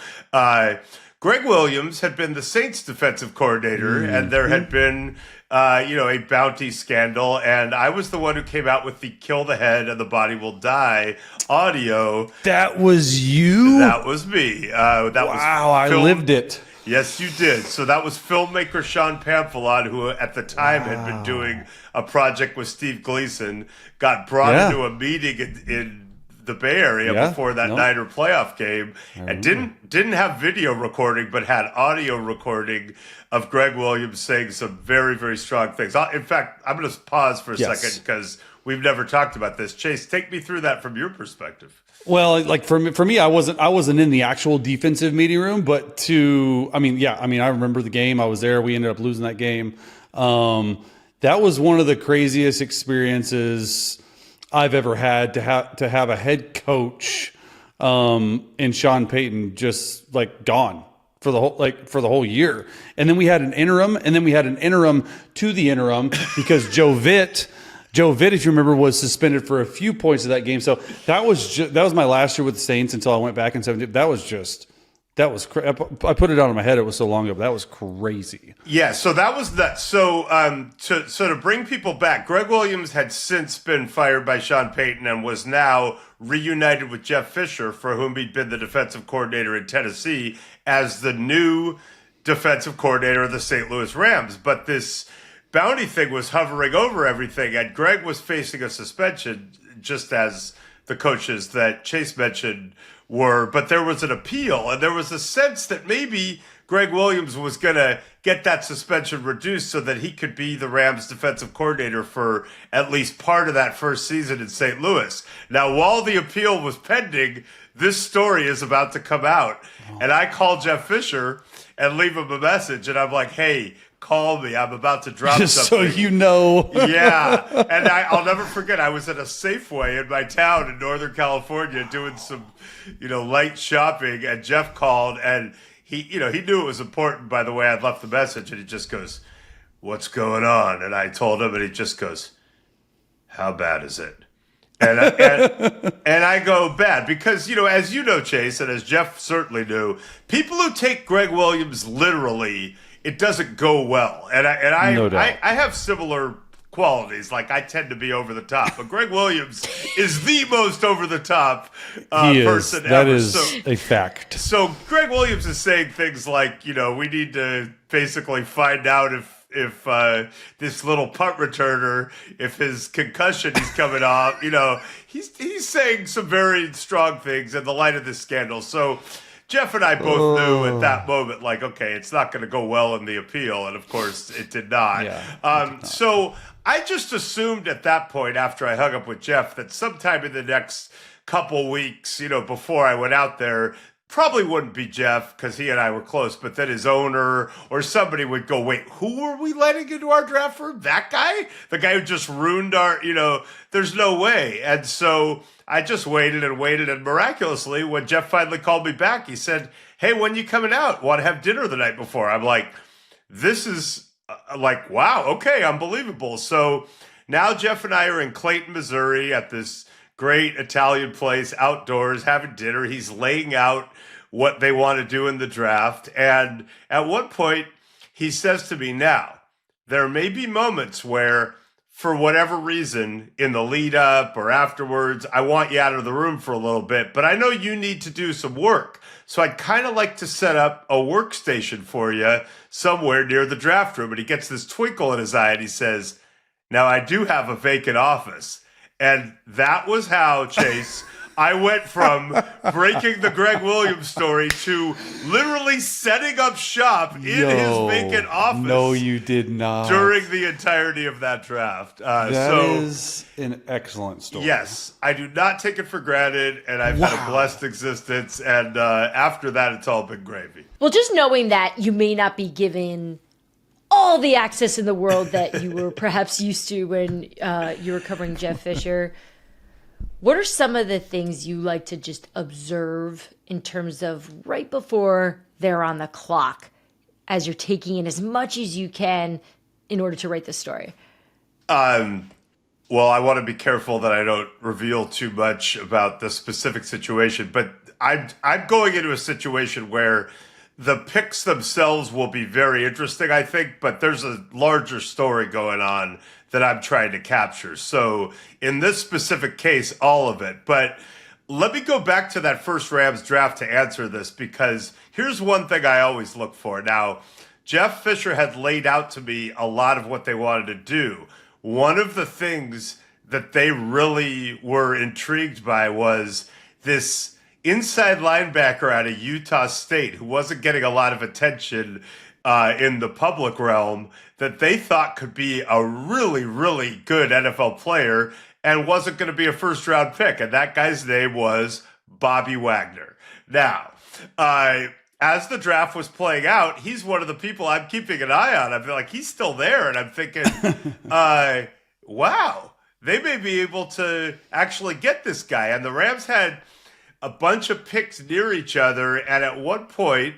Greg Williams had been the Saints defensive coordinator, and there had been, a bounty scandal. And I was the one who came out with the kill the head and the body will die audio. That was you? That was me. I lived it. Yes, you did. So that was filmmaker Sean Pamphilon, who at the time had been doing a project with Steve Gleason, got brought into a meeting in the Bay Area before that Niner playoff game, and didn't have video recording, but had audio recording of Greg Williams saying some very, very strong things. In fact, I'm going to pause for a second because we've never talked about this. Chase, take me through that from your perspective. Well, like for me, I wasn't in the actual defensive meeting room, but I remember the game. I was there. We ended up losing that game. That was one of the craziest experiences I've ever had to have a head coach in Sean Payton just like gone for the whole year. And then we had an interim, to the interim because Joe Vitt Joe Vitt, if you remember, was suspended for a few points of that game. So that was my last year with the Saints until I went back in 17. That was I put it out of my head. It was so long ago, but that was crazy. Yeah, so that was that. So to bring people back, Greg Williams had since been fired by Sean Payton and was now reunited with Jeff Fisher, for whom he'd been the defensive coordinator in Tennessee, as the new defensive coordinator of the St. Louis Rams. But this bounty thing was hovering over everything, and Greg was facing a suspension, just as the coaches that Chase mentioned were. But there was an appeal, and there was a sense that maybe Greg Williams was going to get that suspension reduced so that he could be the Rams defensive coordinator for at least part of that first season in St. Louis. Now, while the appeal was pending, this story is about to come out. And I called Jeff Fisher and leave him a message, and I'm like, hey, call me. I'm about to drop Just something. so you know. Yeah. And I'll never forget, I was at a Safeway in my town in Northern California doing some, light shopping, and Jeff called, and he knew it was important by the way I'd left the message, and he just goes, what's going on? And I told him, and he just goes, how bad is it? And I go, bad, because, as you know, Chase, and as Jeff certainly knew, people who take Greg Williams literally, it doesn't go well. And I have similar qualities. Like, I tend to be over the top, but Greg Williams is the most over the top person ever. That is a fact. So Greg Williams is saying things like, we need to basically find out if this little punt returner, if his concussion is coming off, he's saying some very strong things in the light of this scandal. So Jeff and I both knew at that moment, like, okay, it's not going to go well in the appeal. And of course it did not. Yeah, so I just assumed at that point, after I hung up with Jeff, that sometime in the next couple weeks, before I went out there, probably wouldn't be Jeff, because he and I were close, but then his owner or somebody would go, wait, who are we letting into our draft room? That guy? The guy who just ruined our, there's no way. And so I just waited, and miraculously, when Jeff finally called me back, he said, hey, when you coming out? Want to have dinner the night before? I'm like, this is like, wow, okay, unbelievable. So now Jeff and I are in Clayton, Missouri at this great Italian place outdoors having dinner. He's laying out what they want to do in the draft. And at one point, he says to me, now, there may be moments where, for whatever reason, in the lead up or afterwards, I want you out of the room for a little bit, but I know you need to do some work. So I'd kind of like to set up a workstation for you somewhere near the draft room. And he gets this twinkle in his eye, and he says, now, I do have a vacant office. And that was how, Chase, I went from breaking the Greg Williams story to literally setting up shop in his vacant office. No, you did not. During the entirety of that draft. That is an excellent story. Yes, I do not take it for granted, and I've had a blessed existence. And after that, it's all been gravy. Well, just knowing that you may not be given all the access in the world that you were perhaps used to when you were covering Jeff Fisher, what are some of the things you like to just observe in terms of right before they're on the clock, as you're taking in as much as you can in order to write the story? Well, I want to be careful that I don't reveal too much about the specific situation, but I'm going into a situation where the picks themselves will be very interesting, I think, but there's a larger story going on that I'm trying to capture. So in this specific case, all of it. But let me go back to that first Rams draft to answer this, because here's one thing I always look for. Now, Jeff Fisher had laid out to me a lot of what they wanted to do. One of the things that they really were intrigued by was this inside linebacker out of Utah State who wasn't getting a lot of attention in the public realm, that they thought could be a really, really good NFL player and wasn't going to be a first-round pick. And that guy's name was Bobby Wagner. Now, as the draft was playing out, he's one of the people I'm keeping an eye on. I feel like he's still there, and I'm thinking, wow, they may be able to actually get this guy. And the Rams had a bunch of picks near each other, and at one point,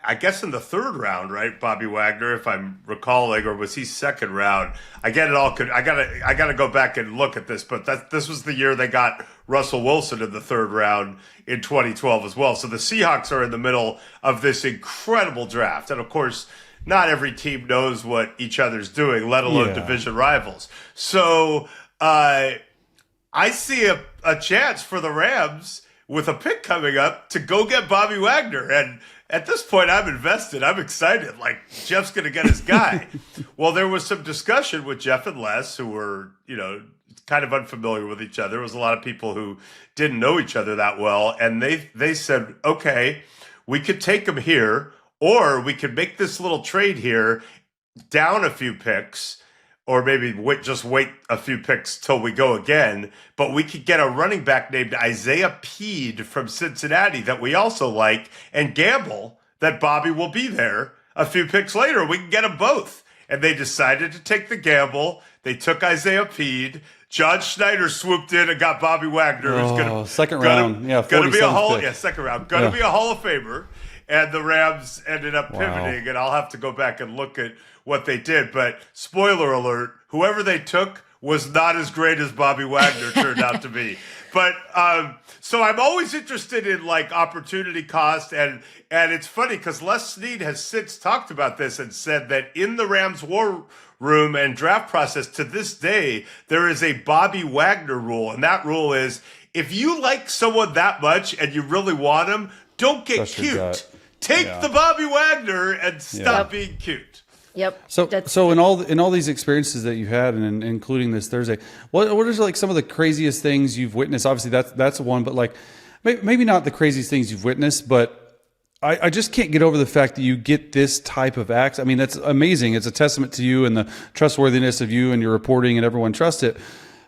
I guess in the third round, right? Bobby Wagner, if I'm recalling, or was he second round? I get it all. I gotta go back and look at this, but this was the year they got Russell Wilson in the third round in 2012 as well. So the Seahawks are in the middle of this incredible draft, and of course, not every team knows what each other's doing, let alone division rivals. So I see a chance for the Rams with a pick coming up to go get Bobby Wagner. And at this point, I'm invested. I'm excited. Like, Jeff's going to get his guy. Well, there was some discussion with Jeff and Les, who were, kind of unfamiliar with each other. There was a lot of people who didn't know each other that well. And they said, okay, we could take him here, or we could make this little trade here, down a few picks, or maybe just wait a few picks till we go again. But we could get a running back named Isaiah Peed from Cincinnati that we also like, and gamble that Bobby will be there a few picks later. We can get them both. And they decided to take the gamble. They took Isaiah Peed. John Schneider swooped in and got Bobby Wagner, who's going to second round. Yeah, going to be second round. Going to be a Hall of Famer. And the Rams ended up pivoting, and I'll have to go back and look at what they did. But spoiler alert, whoever they took was not as great as Bobby Wagner turned out to be. But so I'm always interested in like opportunity cost, and it's funny because Les Snead has since talked about this and said that in the Rams war room and draft process to this day, there is a Bobby Wagner rule, and that rule is if you like someone that much and you really want him, don't get cute. Take the Bobby Wagner and stop being cute. Yep. So in all these experiences that you had, and including this Thursday, what are like some of the craziest things you've witnessed? Obviously, that's one, but like maybe not the craziest things you've witnessed, but I just can't get over the fact that you get this type of acts. I mean, that's amazing. It's a testament to you and the trustworthiness of you and your reporting, and everyone trusts it.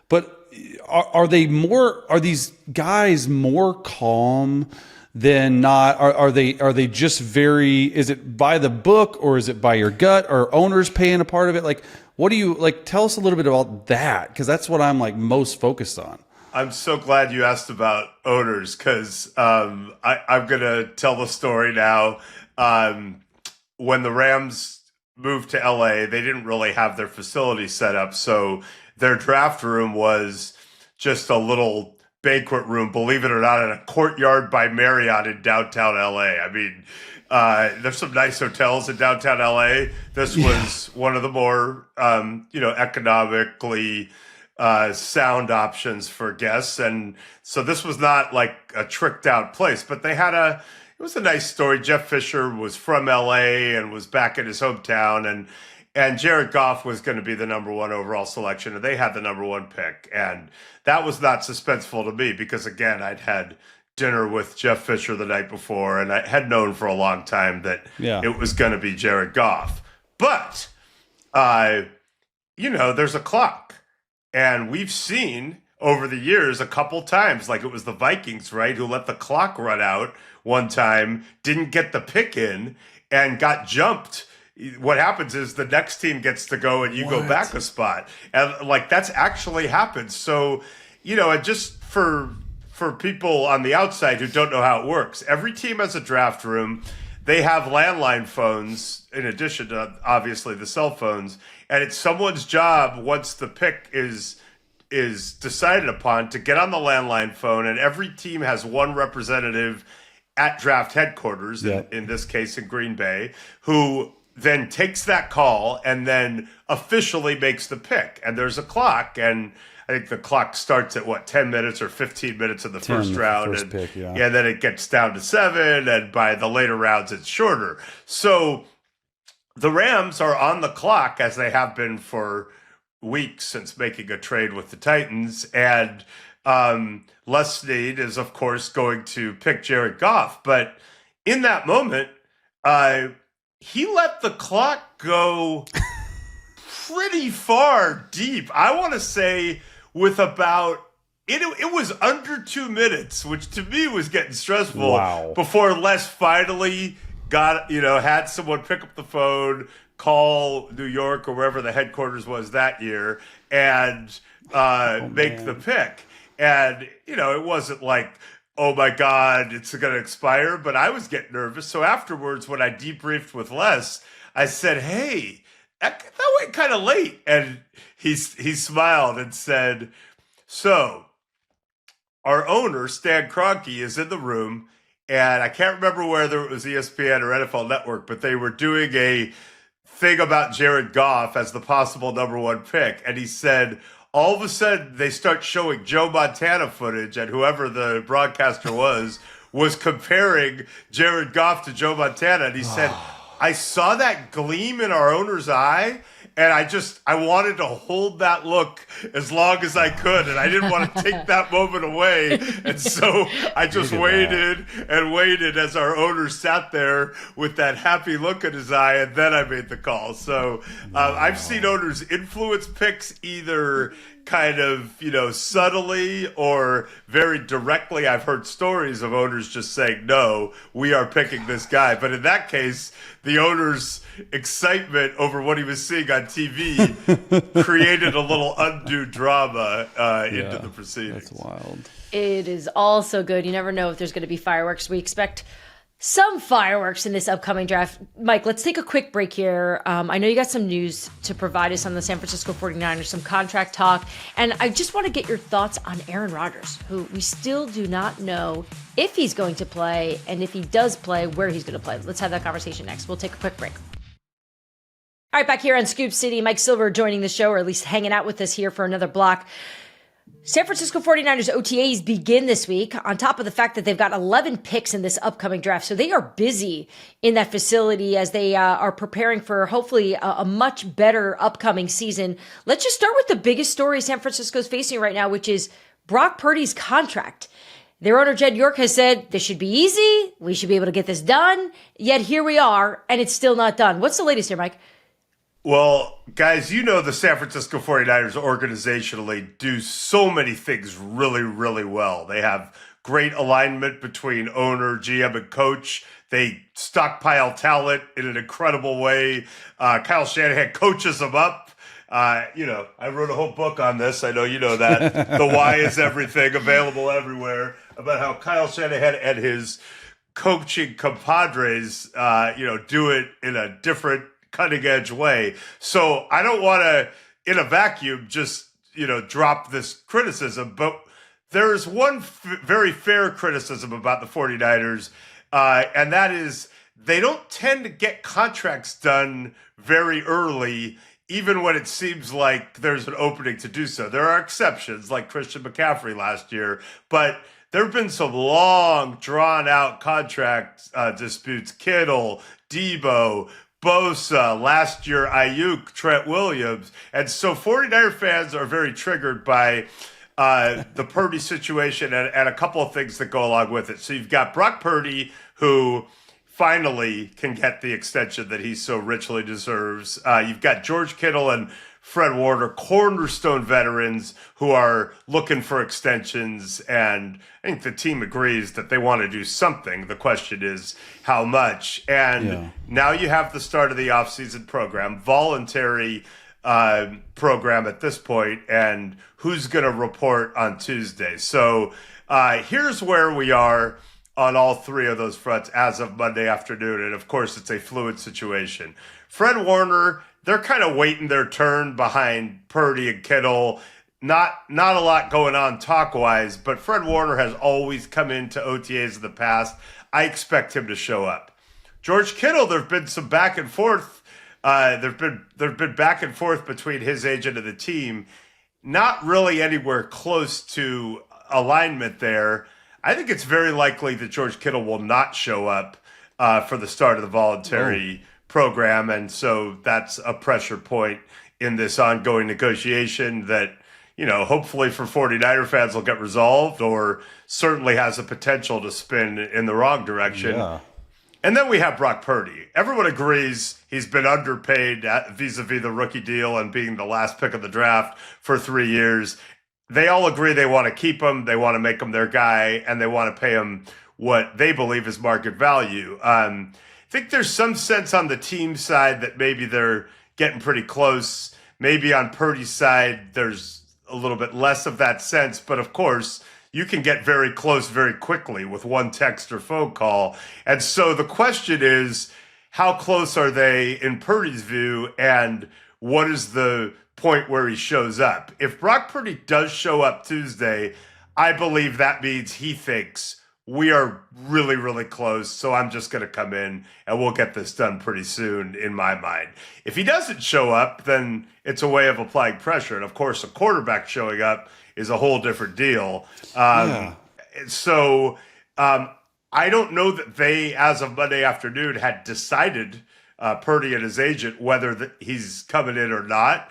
But are these guys more calm than not? Are they just very, is it by the book, or is it by your gut, or owners paying a part of it? Like, what do you like? Tell us a little bit about that, because that's what I'm like most focused on. I'm so glad you asked about owners, because I'm going to tell the story now. When the Rams moved to LA, they didn't really have their facility set up. So their draft room was just a little banquet room, believe it or not, in a Courtyard by Marriott in downtown LA. I mean, there's some nice hotels in downtown LA. This was one of the more, economically sound options for guests. And so this was not like a tricked out place, but it was a nice story. Jeff Fisher was from LA and was back in his hometown, and Jared Goff was going to be the number one overall selection, and they had the number one pick. And that was not suspenseful to me because, again, I'd had dinner with Jeff Fisher the night before, and I had known for a long time that it was going to be Jared Goff. But, there's a clock. And we've seen over the years a couple times, like it was the Vikings, right, who let the clock run out one time, didn't get the pick in, and got jumped. What happens is the next team gets to go and you go back a spot. And like that's actually happened. So, and just for people on the outside who don't know how it works, every team has a draft room. They have landline phones in addition to obviously the cell phones. And it's someone's job once the pick is decided upon to get on the landline phone. And every team has one representative at draft headquarters, in this case in Green Bay, who then takes that call and then officially makes the pick. And there's a clock, and I think the clock starts at 10 minutes or 15 minutes in the first round. First pick, and then it gets down to 7, and by the later rounds it's shorter. So the Rams are on the clock, as they have been for weeks since making a trade with the Titans. And Les Snead is, of course, going to pick Jared Goff. But in that moment, he let the clock go pretty far deep. I want to say with about, it was under 2 minutes, which to me was getting stressful before Les finally had someone pick up the phone, call New York or wherever the headquarters was that year, and make the pick. And, it wasn't like oh my God, it's going to expire. But I was getting nervous. So afterwards, when I debriefed with Les, I said, hey, that went kind of late. And he smiled and said, so our owner, Stan Kroenke, is in the room. And I can't remember whether it was ESPN or NFL Network, but they were doing a thing about Jared Goff as the possible number one pick. And he said, all of a sudden, they start showing Joe Montana footage, and whoever the broadcaster was comparing Jared Goff to Joe Montana. And he said, I saw that gleam in our owner's eye, and I wanted to hold that look as long as I could, and I didn't want to take that moment away. And so I just waited and waited as our owner sat there with that happy look in his eye, and then I made the call. So I've seen owners influence picks either kind of, subtly or very directly. I've heard stories of owners just saying, no, we are picking this guy. But in that case, the owner's excitement over what he was seeing on TV created a little undue drama into the proceedings. That's wild. It is all so good. You never know if there's going to be fireworks. We expect some fireworks in this upcoming draft. Mike, let's take a quick break here. I know you got some news to provide us on the San Francisco 49ers, some contract talk. And I just want to get your thoughts on Aaron Rodgers, who we still do not know if he's going to play, and if he does play, where he's going to play. Let's have that conversation next. We'll take a quick break. All right, back here on Scoop City, Mike Silver joining the show, or at least hanging out with us here for another block. San Francisco 49ers OTAs begin this week, on top of the fact that they've got 11 picks in this upcoming draft. So they are busy in that facility as they are preparing for hopefully a much better upcoming season. Let's just start with the biggest story San Francisco's facing right now, which is Brock Purdy's contract. Their owner, Jed York, has said this should be easy. We should be able to get this done. Yet here we are, and it's still not done. What's the latest here, Mike? Well, guys, the San Francisco 49ers organizationally do so many things really, really well. They have great alignment between owner, GM, and coach. They stockpile talent in an incredible way. Kyle Shanahan coaches them up. I wrote a whole book on this. I know you know that. The Why is Everything, available everywhere, about how Kyle Shanahan and his coaching compadres, do it in a different cutting edge way. So I don't want to, in a vacuum, just, drop this criticism, but there's one very fair criticism about the 49ers, and that is they don't tend to get contracts done very early, even when it seems like there's an opening to do so. There are exceptions, like Christian McCaffrey last year, but there have been some long, drawn-out contract disputes. Kittle, Debo, Bosa, last year Ayuk, Trent Williams. And so 49er fans are very triggered by the Purdy situation and a couple of things that go along with it. So you've got Brock Purdy, who finally can get the extension that he so richly deserves. You've got George Kittle and Fred Warner, cornerstone veterans who are looking for extensions, and I think the team agrees that they want to do something. The question is how much. And now you have the start of the offseason program, voluntary program at this point, and who's going to report on Tuesday. So here's where we are on all three of those fronts as of Monday afternoon. And of course, it's a fluid situation. Fred Warner, they're kind of waiting their turn behind Purdy and Kittle. Not a lot going on talk-wise, but Fred Warner has always come into OTAs in the past. I expect him to show up. George Kittle, there have been some back and forth. There've been back and forth between his agent and the team. Not really anywhere close to alignment there. I think it's very likely that George Kittle will not show up for the start of the voluntary program, and so that's a pressure point in this ongoing negotiation that, hopefully for 49er fans will get resolved, or certainly has the potential to spin in the wrong direction. Yeah. And then we have Brock Purdy. Everyone agrees he's been underpaid vis-a-vis the rookie deal and being the last pick of the draft for 3 years. They all agree they want to keep him, they want to make him their guy, and they want to pay him what they believe is market value. I think there's some sense on the team side that maybe they're getting pretty close. Maybe on Purdy's side, there's a little bit less of that sense. But of course, you can get very close very quickly with one text or phone call. And so the question is, how close are they in Purdy's view, and what is the point where he shows up? If Brock Purdy does show up Tuesday, I believe that means he thinks we are really, really close, so I'm just going to come in and we'll get this done pretty soon, in my mind. If he doesn't show up, then it's a way of applying pressure. And, of course, a quarterback showing up is a whole different deal. So I don't know that they, as of Monday afternoon, had decided, Purdy and his agent, whether he's coming in or not.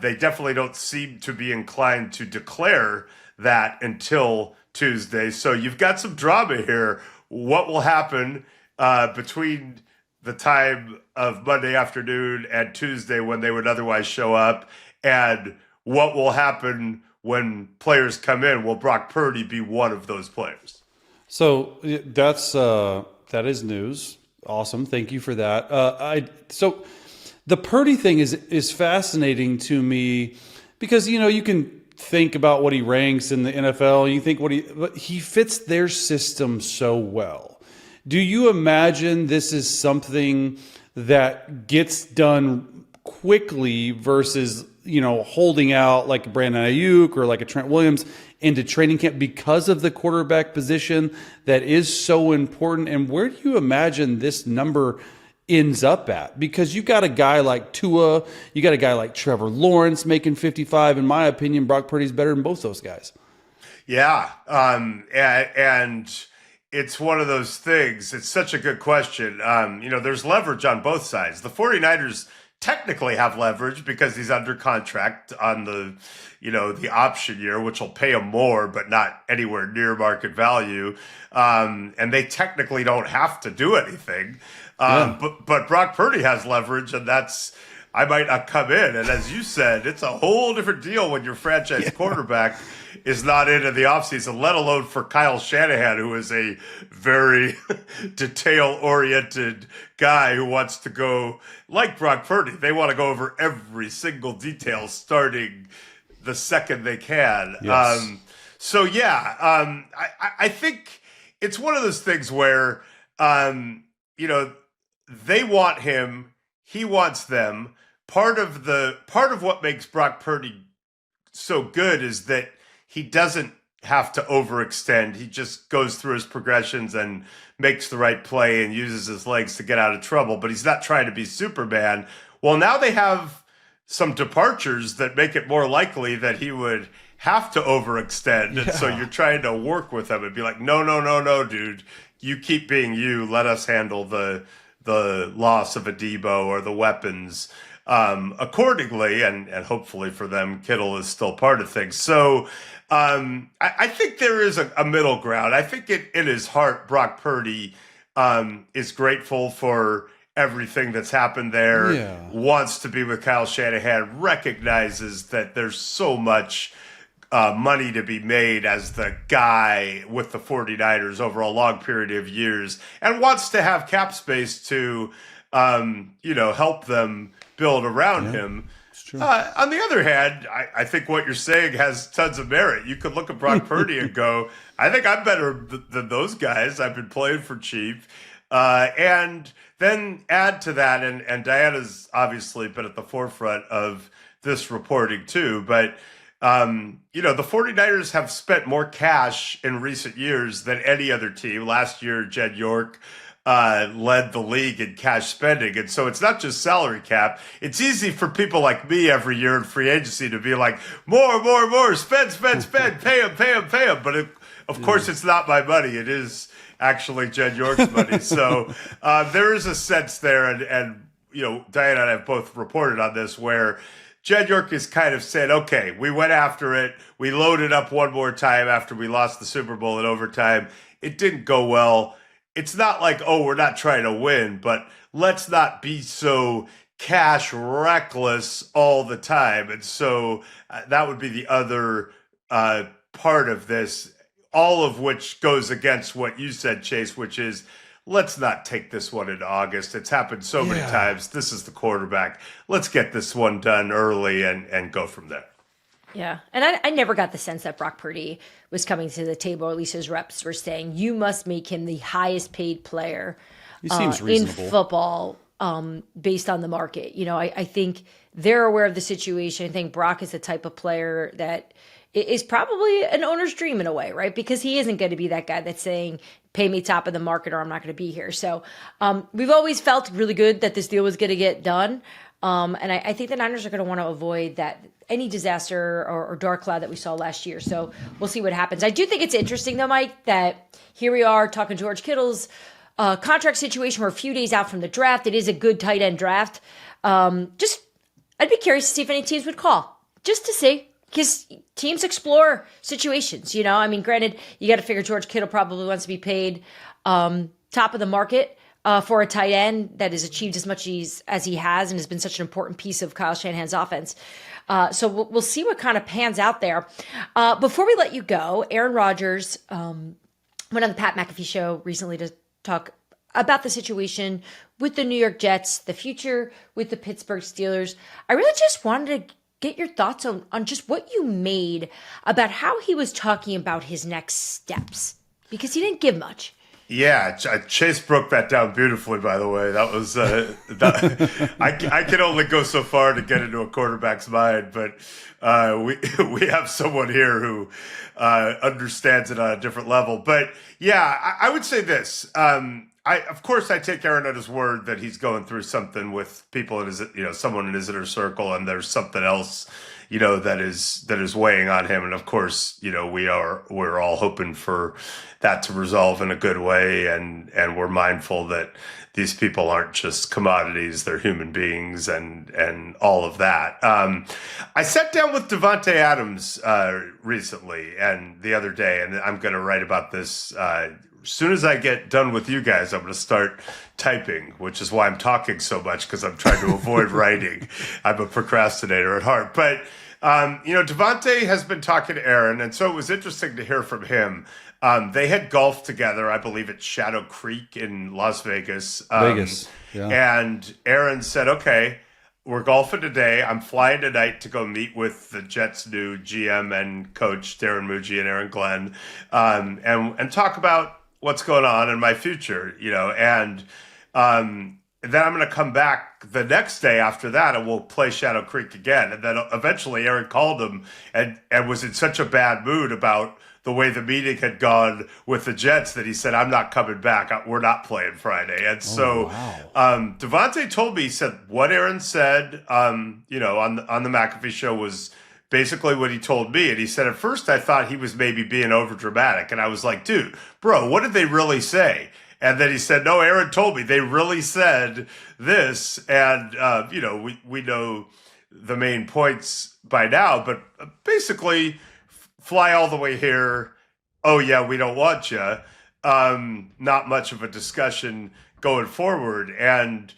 They definitely don't seem to be inclined to declare that until Tuesday. So you've got some drama here. What will happen between the time of Monday afternoon and Tuesday when they would otherwise show up, and what will happen when players come in? Will Brock Purdy be one of those players? So that is news. Awesome. Thank you for that. So the Purdy thing is fascinating to me because, you can think about what he ranks in the NFL. You think but he fits their system so well. Do you imagine this is something that gets done quickly versus, holding out like a Brandon Ayuk or like a Trent Williams into training camp because of the quarterback position that is so important? And where do you imagine this number ends up at? Because you got a guy like Tua, you got a guy like Trevor Lawrence making 55. In my opinion, Brock Purdy's better than both those guys. Yeah. And it's one of those things. It's such a good question. There's leverage on both sides. The 49ers technically have leverage because he's under contract on the option year, which will pay him more, but not anywhere near market value. And they technically don't have to do anything. But Brock Purdy has leverage, and I might not come in. And as you said, it's a whole different deal when your franchise quarterback is not in the offseason, let alone for Kyle Shanahan, who is a very detail-oriented guy who wants to go, like Brock Purdy, they want to go over every single detail starting the second they can. Yes. I think it's one of those things where, they want him, he wants them. Part of what makes Brock Purdy so good is that he doesn't have to overextend. He just goes through his progressions and makes the right play and uses his legs to get out of trouble, but he's not trying to be Superman. Well, now they have some departures that make it more likely that he would have to overextend. And so you're trying to work with him and be like, no, dude, you keep being you. Let us handle the loss of a Debo or the weapons accordingly. And hopefully for them, Kittle is still part of things. So I think there is a middle ground. I think in his heart, Brock Purdy is grateful for everything that's happened there, wants to be with Kyle Shanahan, recognizes that there's so much money to be made as the guy with the 49ers over a long period of years, and wants to have cap space to, help them build around him. On the other hand, I think what you're saying has tons of merit. You could look at Brock Purdy and go, I think I'm better than those guys. I've been playing for cheap. And then add to that, and Diana's obviously been at the forefront of this reporting too, but the 49ers have spent more cash in recent years than any other team. Last year, Jed York led the league in cash spending. And so it's not just salary cap. It's easy for people like me every year in free agency to be like, more, spend, pay him. But of course, it's not my money. It is actually Jed York's money. So there is a sense there, and Diana and I have both reported on this, where Jed York has kind of said, okay, we went after it. We loaded up one more time after we lost the Super Bowl in overtime. It didn't go well. It's not like, we're not trying to win, but let's not be so cash reckless all the time. And so that would be the other part of this, all of which goes against what you said, Chase, which is, let's not take this one into August. It's happened so many times. This is the quarterback. Let's get this one done early and go from there. Yeah. And I never got the sense that Brock Purdy was coming to the table, or at least his reps were saying, you must make him the highest paid player He seems in reasonable. football based on the market. I think they're aware of the situation. I think Brock is the type of player that is probably an owner's dream in a way, right? Because he isn't going to be that guy that's saying, pay me top of the market or I'm not going to be here. So we've always felt really good that this deal was going to get done. And I think the Niners are going to want to avoid that any disaster or dark cloud that we saw last year. So we'll see what happens. I do think it's interesting, though, Mike, that here we are talking George Kittle's contract situation. We're a few days out from the draft. It is a good tight end draft. I'd be curious to see if any teams would call, just to see. Because teams explore situations, granted, you got to figure George Kittle probably wants to be paid top of the market for a tight end that has achieved as much as he has and has been such an important piece of Kyle Shanahan's offense. So we'll see what kind of pans out there. Before we let you go, Aaron Rodgers went on the Pat McAfee show recently to talk about the situation with the New York Jets, the future with the Pittsburgh Steelers. I really just wanted to get your thoughts on just what you made about how he was talking about his next steps, because he didn't give much. Yeah, Chase broke that down beautifully, by the way. That was, I can only go so far to get into a quarterback's mind, but we have someone here who understands it on a different level. But yeah, I would say this. Of course, I take Aaron at his word that he's going through something with people in his, someone in his inner circle, and there's something else, that is weighing on him. And of course, we're all hoping for that to resolve in a good way, and we're mindful that these people aren't just commodities; they're human beings, and all of that. I sat down with Davante Adams recently and the other day, and I'm going to write about this. As soon as I get done with you guys, I'm going to start typing, which is why I'm talking so much, because I'm trying to avoid writing. I'm a procrastinator at heart. But, Davante has been talking to Aaron, and so it was interesting to hear from him. They had golfed together, I believe, at Shadow Creek in Las Vegas. Yeah. And Aaron said, okay, we're golfing today. I'm flying tonight to go meet with the Jets' new GM and coach, Darren Muji and Aaron Glenn, and talk about what's going on in my future, and then I'm going to come back the next day after that, and we'll play Shadow Creek again. And then eventually Aaron called him and was in such a bad mood about the way the meeting had gone with the Jets that he said, I'm not coming back. We're not playing Friday. And Davante told me, he said what Aaron said, on the McAfee show was basically what he told me. And he said, at first I thought he was maybe being over dramatic. And I was like, dude, bro, what did they really say? And then he said, no, Aaron told me they really said this. And, we know the main points by now, but basically fly all the way here. Oh yeah, we don't want you. Not much of a discussion going forward. And,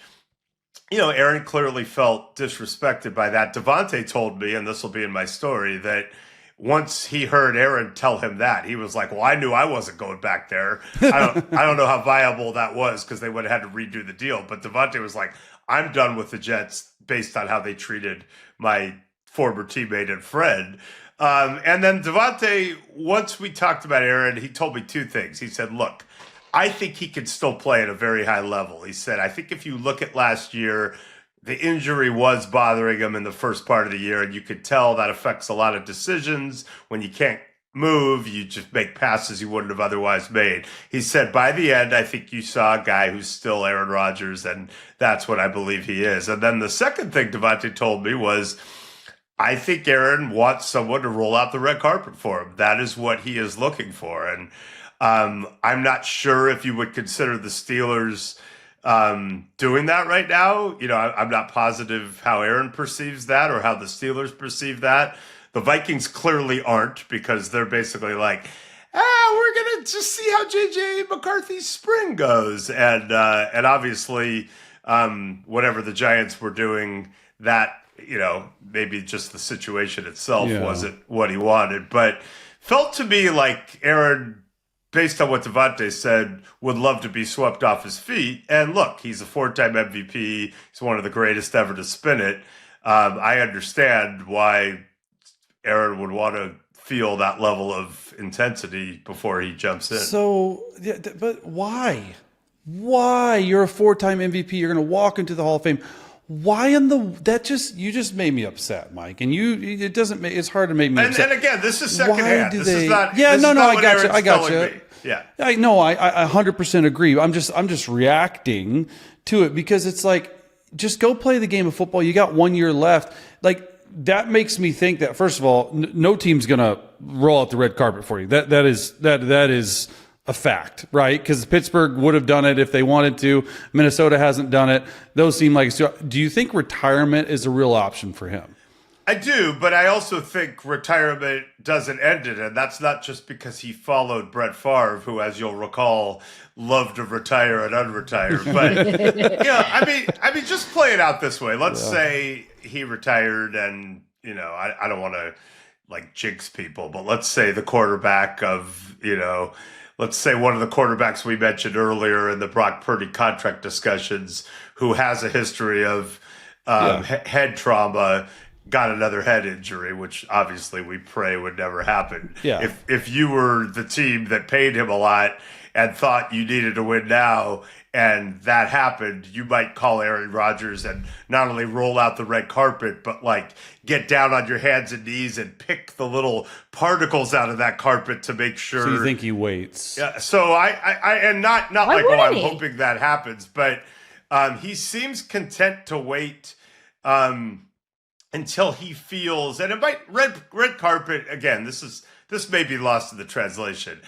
Aaron clearly felt disrespected by that. Davante told me, and this will be in my story, that once he heard Aaron tell him that, he was like, well, I knew I wasn't going back there. I don't know how viable that was, because they would have had to redo the deal. But Davante was like, I'm done with the Jets based on how they treated my former teammate and friend. And then Davante, once we talked about Aaron, he told me two things. He said, look, I think he can still play at a very high level. He said, I think if you look at last year, the injury was bothering him in the first part of the year, and you could tell that affects a lot of decisions. When you can't move, you just make passes you wouldn't have otherwise made. He said, by the end, I think you saw a guy who's still Aaron Rodgers, and that's what I believe he is. And then the second thing Davante told me was, I think Aaron wants someone to roll out the red carpet for him. That is what he is looking for. And I'm not sure if you would consider the Steelers doing that right now. I'm not positive how Aaron perceives that or how the Steelers perceive that. The Vikings clearly aren't, because they're basically like, we're going to just see how J.J. McCarthy's spring goes. And obviously, whatever the Giants were doing, that, maybe just the situation itself wasn't what he wanted. But felt to me like Aaron, based on what Davante said, would love to be swept off his feet. And look, he's a 4-time MVP. He's one of the greatest ever to spin it. I understand why Aaron would want to feel that level of intensity before he jumps in. So, but why? Why? You're a 4-time MVP. You're going to walk into the Hall of Fame. Why you just made me upset, Mike. And it's hard to make me upset. And again, this is secondhand. This is not. I got you. I got you. Yeah. I 100% agree. I'm just reacting to it because it's like, just go play the game of football. You got 1 year left. Like, that makes me think that, first of all, no team's going to roll out the red carpet for you. That is a fact, right? Because Pittsburgh would have done it if they wanted to. Minnesota hasn't done it. Those seem like. Do you think retirement is a real option for him? I do, but I also think retirement doesn't end it, and that's not just because he followed Brett Favre, who, as you'll recall, loved to retire and unretire. But I mean, just play it out this way. Let's say he retired, and I don't want to like jinx people, but let's say the quarterback of let's say one of the quarterbacks we mentioned earlier in the Brock Purdy contract discussions, who has a history of head trauma, got another head injury, which obviously we pray would never happen. Yeah. If you were the team that paid him a lot and thought you needed to win now, and that happened, you might call Aaron Rodgers and not only roll out the red carpet, but like get down on your hands and knees and pick the little particles out of that carpet to make sure. So you think he waits? Yeah. So I and not like, I'm hoping that happens, but he seems content to wait until he feels, and it might red carpet again. This may be lost in the translation.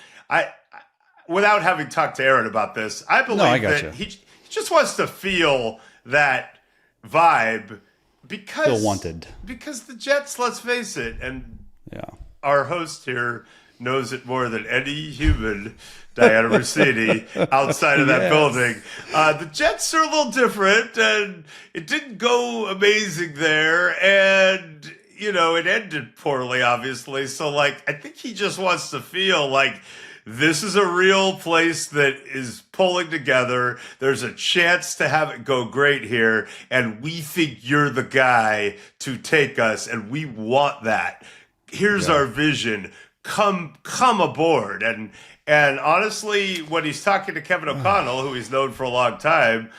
Without having talked to Aaron about this, I believe that he just wants to feel that vibe because the Jets, let's face it, and our host here knows it more than any human, Diana Rossini, outside of that building. The Jets are a little different, and it didn't go amazing there, and it ended poorly, obviously. So, like, I think he just wants to feel like this is a real place that is pulling together. There's a chance to have it go great here, and we think you're the guy to take us, and we want that. Here's our vision. Come aboard. And honestly, when he's talking to Kevin O'Connell, who he's known for a long time,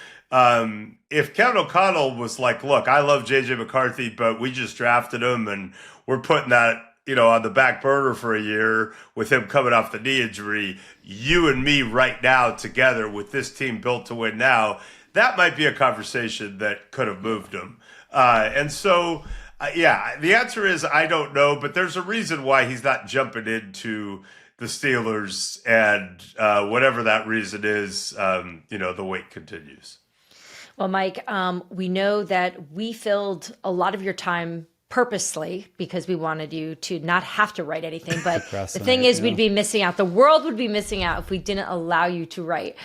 if Kevin O'Connell was like, look, I love JJ McCarthy, but we just drafted him and we're putting that on the back burner for a year with him coming off the knee injury, you and me right now together with this team built to win now, that might be a conversation that could have moved him. And so, the answer is I don't know, but there's a reason why he's not jumping into the Steelers, and whatever that reason is, the wait continues. Well, Mike, we know that we filled a lot of your time purposely because we wanted you to not have to write anything. But the thing is, we'd be missing out. The world would be missing out if we didn't allow you to write.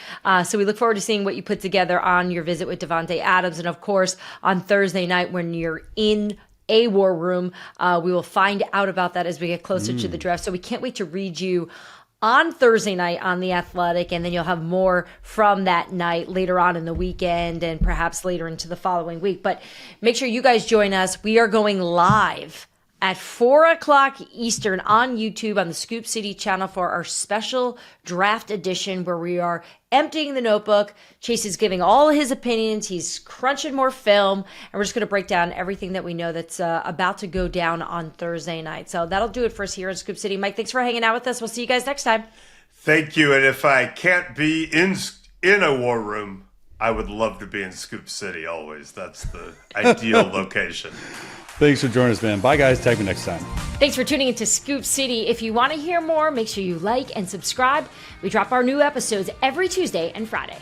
So we look forward to seeing what you put together on your visit with Davante Adams. And of course, on Thursday night when you're in a war room, we will find out about that as we get closer to the draft. So we can't wait to read you on Thursday night on The Athletic, and then you'll have more from that night later on in the weekend and perhaps later into the following week. But make sure you guys join us. We are going live at 4:00 Eastern on YouTube on the Scoop City channel for our special draft edition where we are emptying the notebook. Chase is giving all his opinions. He's crunching more film, and we're just going to break down everything that we know that's about to go down on Thursday night. So that'll do it for us here in Scoop City. Mike, thanks for hanging out with us. We'll see you guys next time. Thank you. And if I can't be in a war room, I would love to be in Scoop City always. That's the ideal location. Thanks for joining us, man. Bye, guys. Tag me next time. Thanks for tuning into Scoop City. If you want to hear more, make sure you like and subscribe. We drop our new episodes every Tuesday and Friday.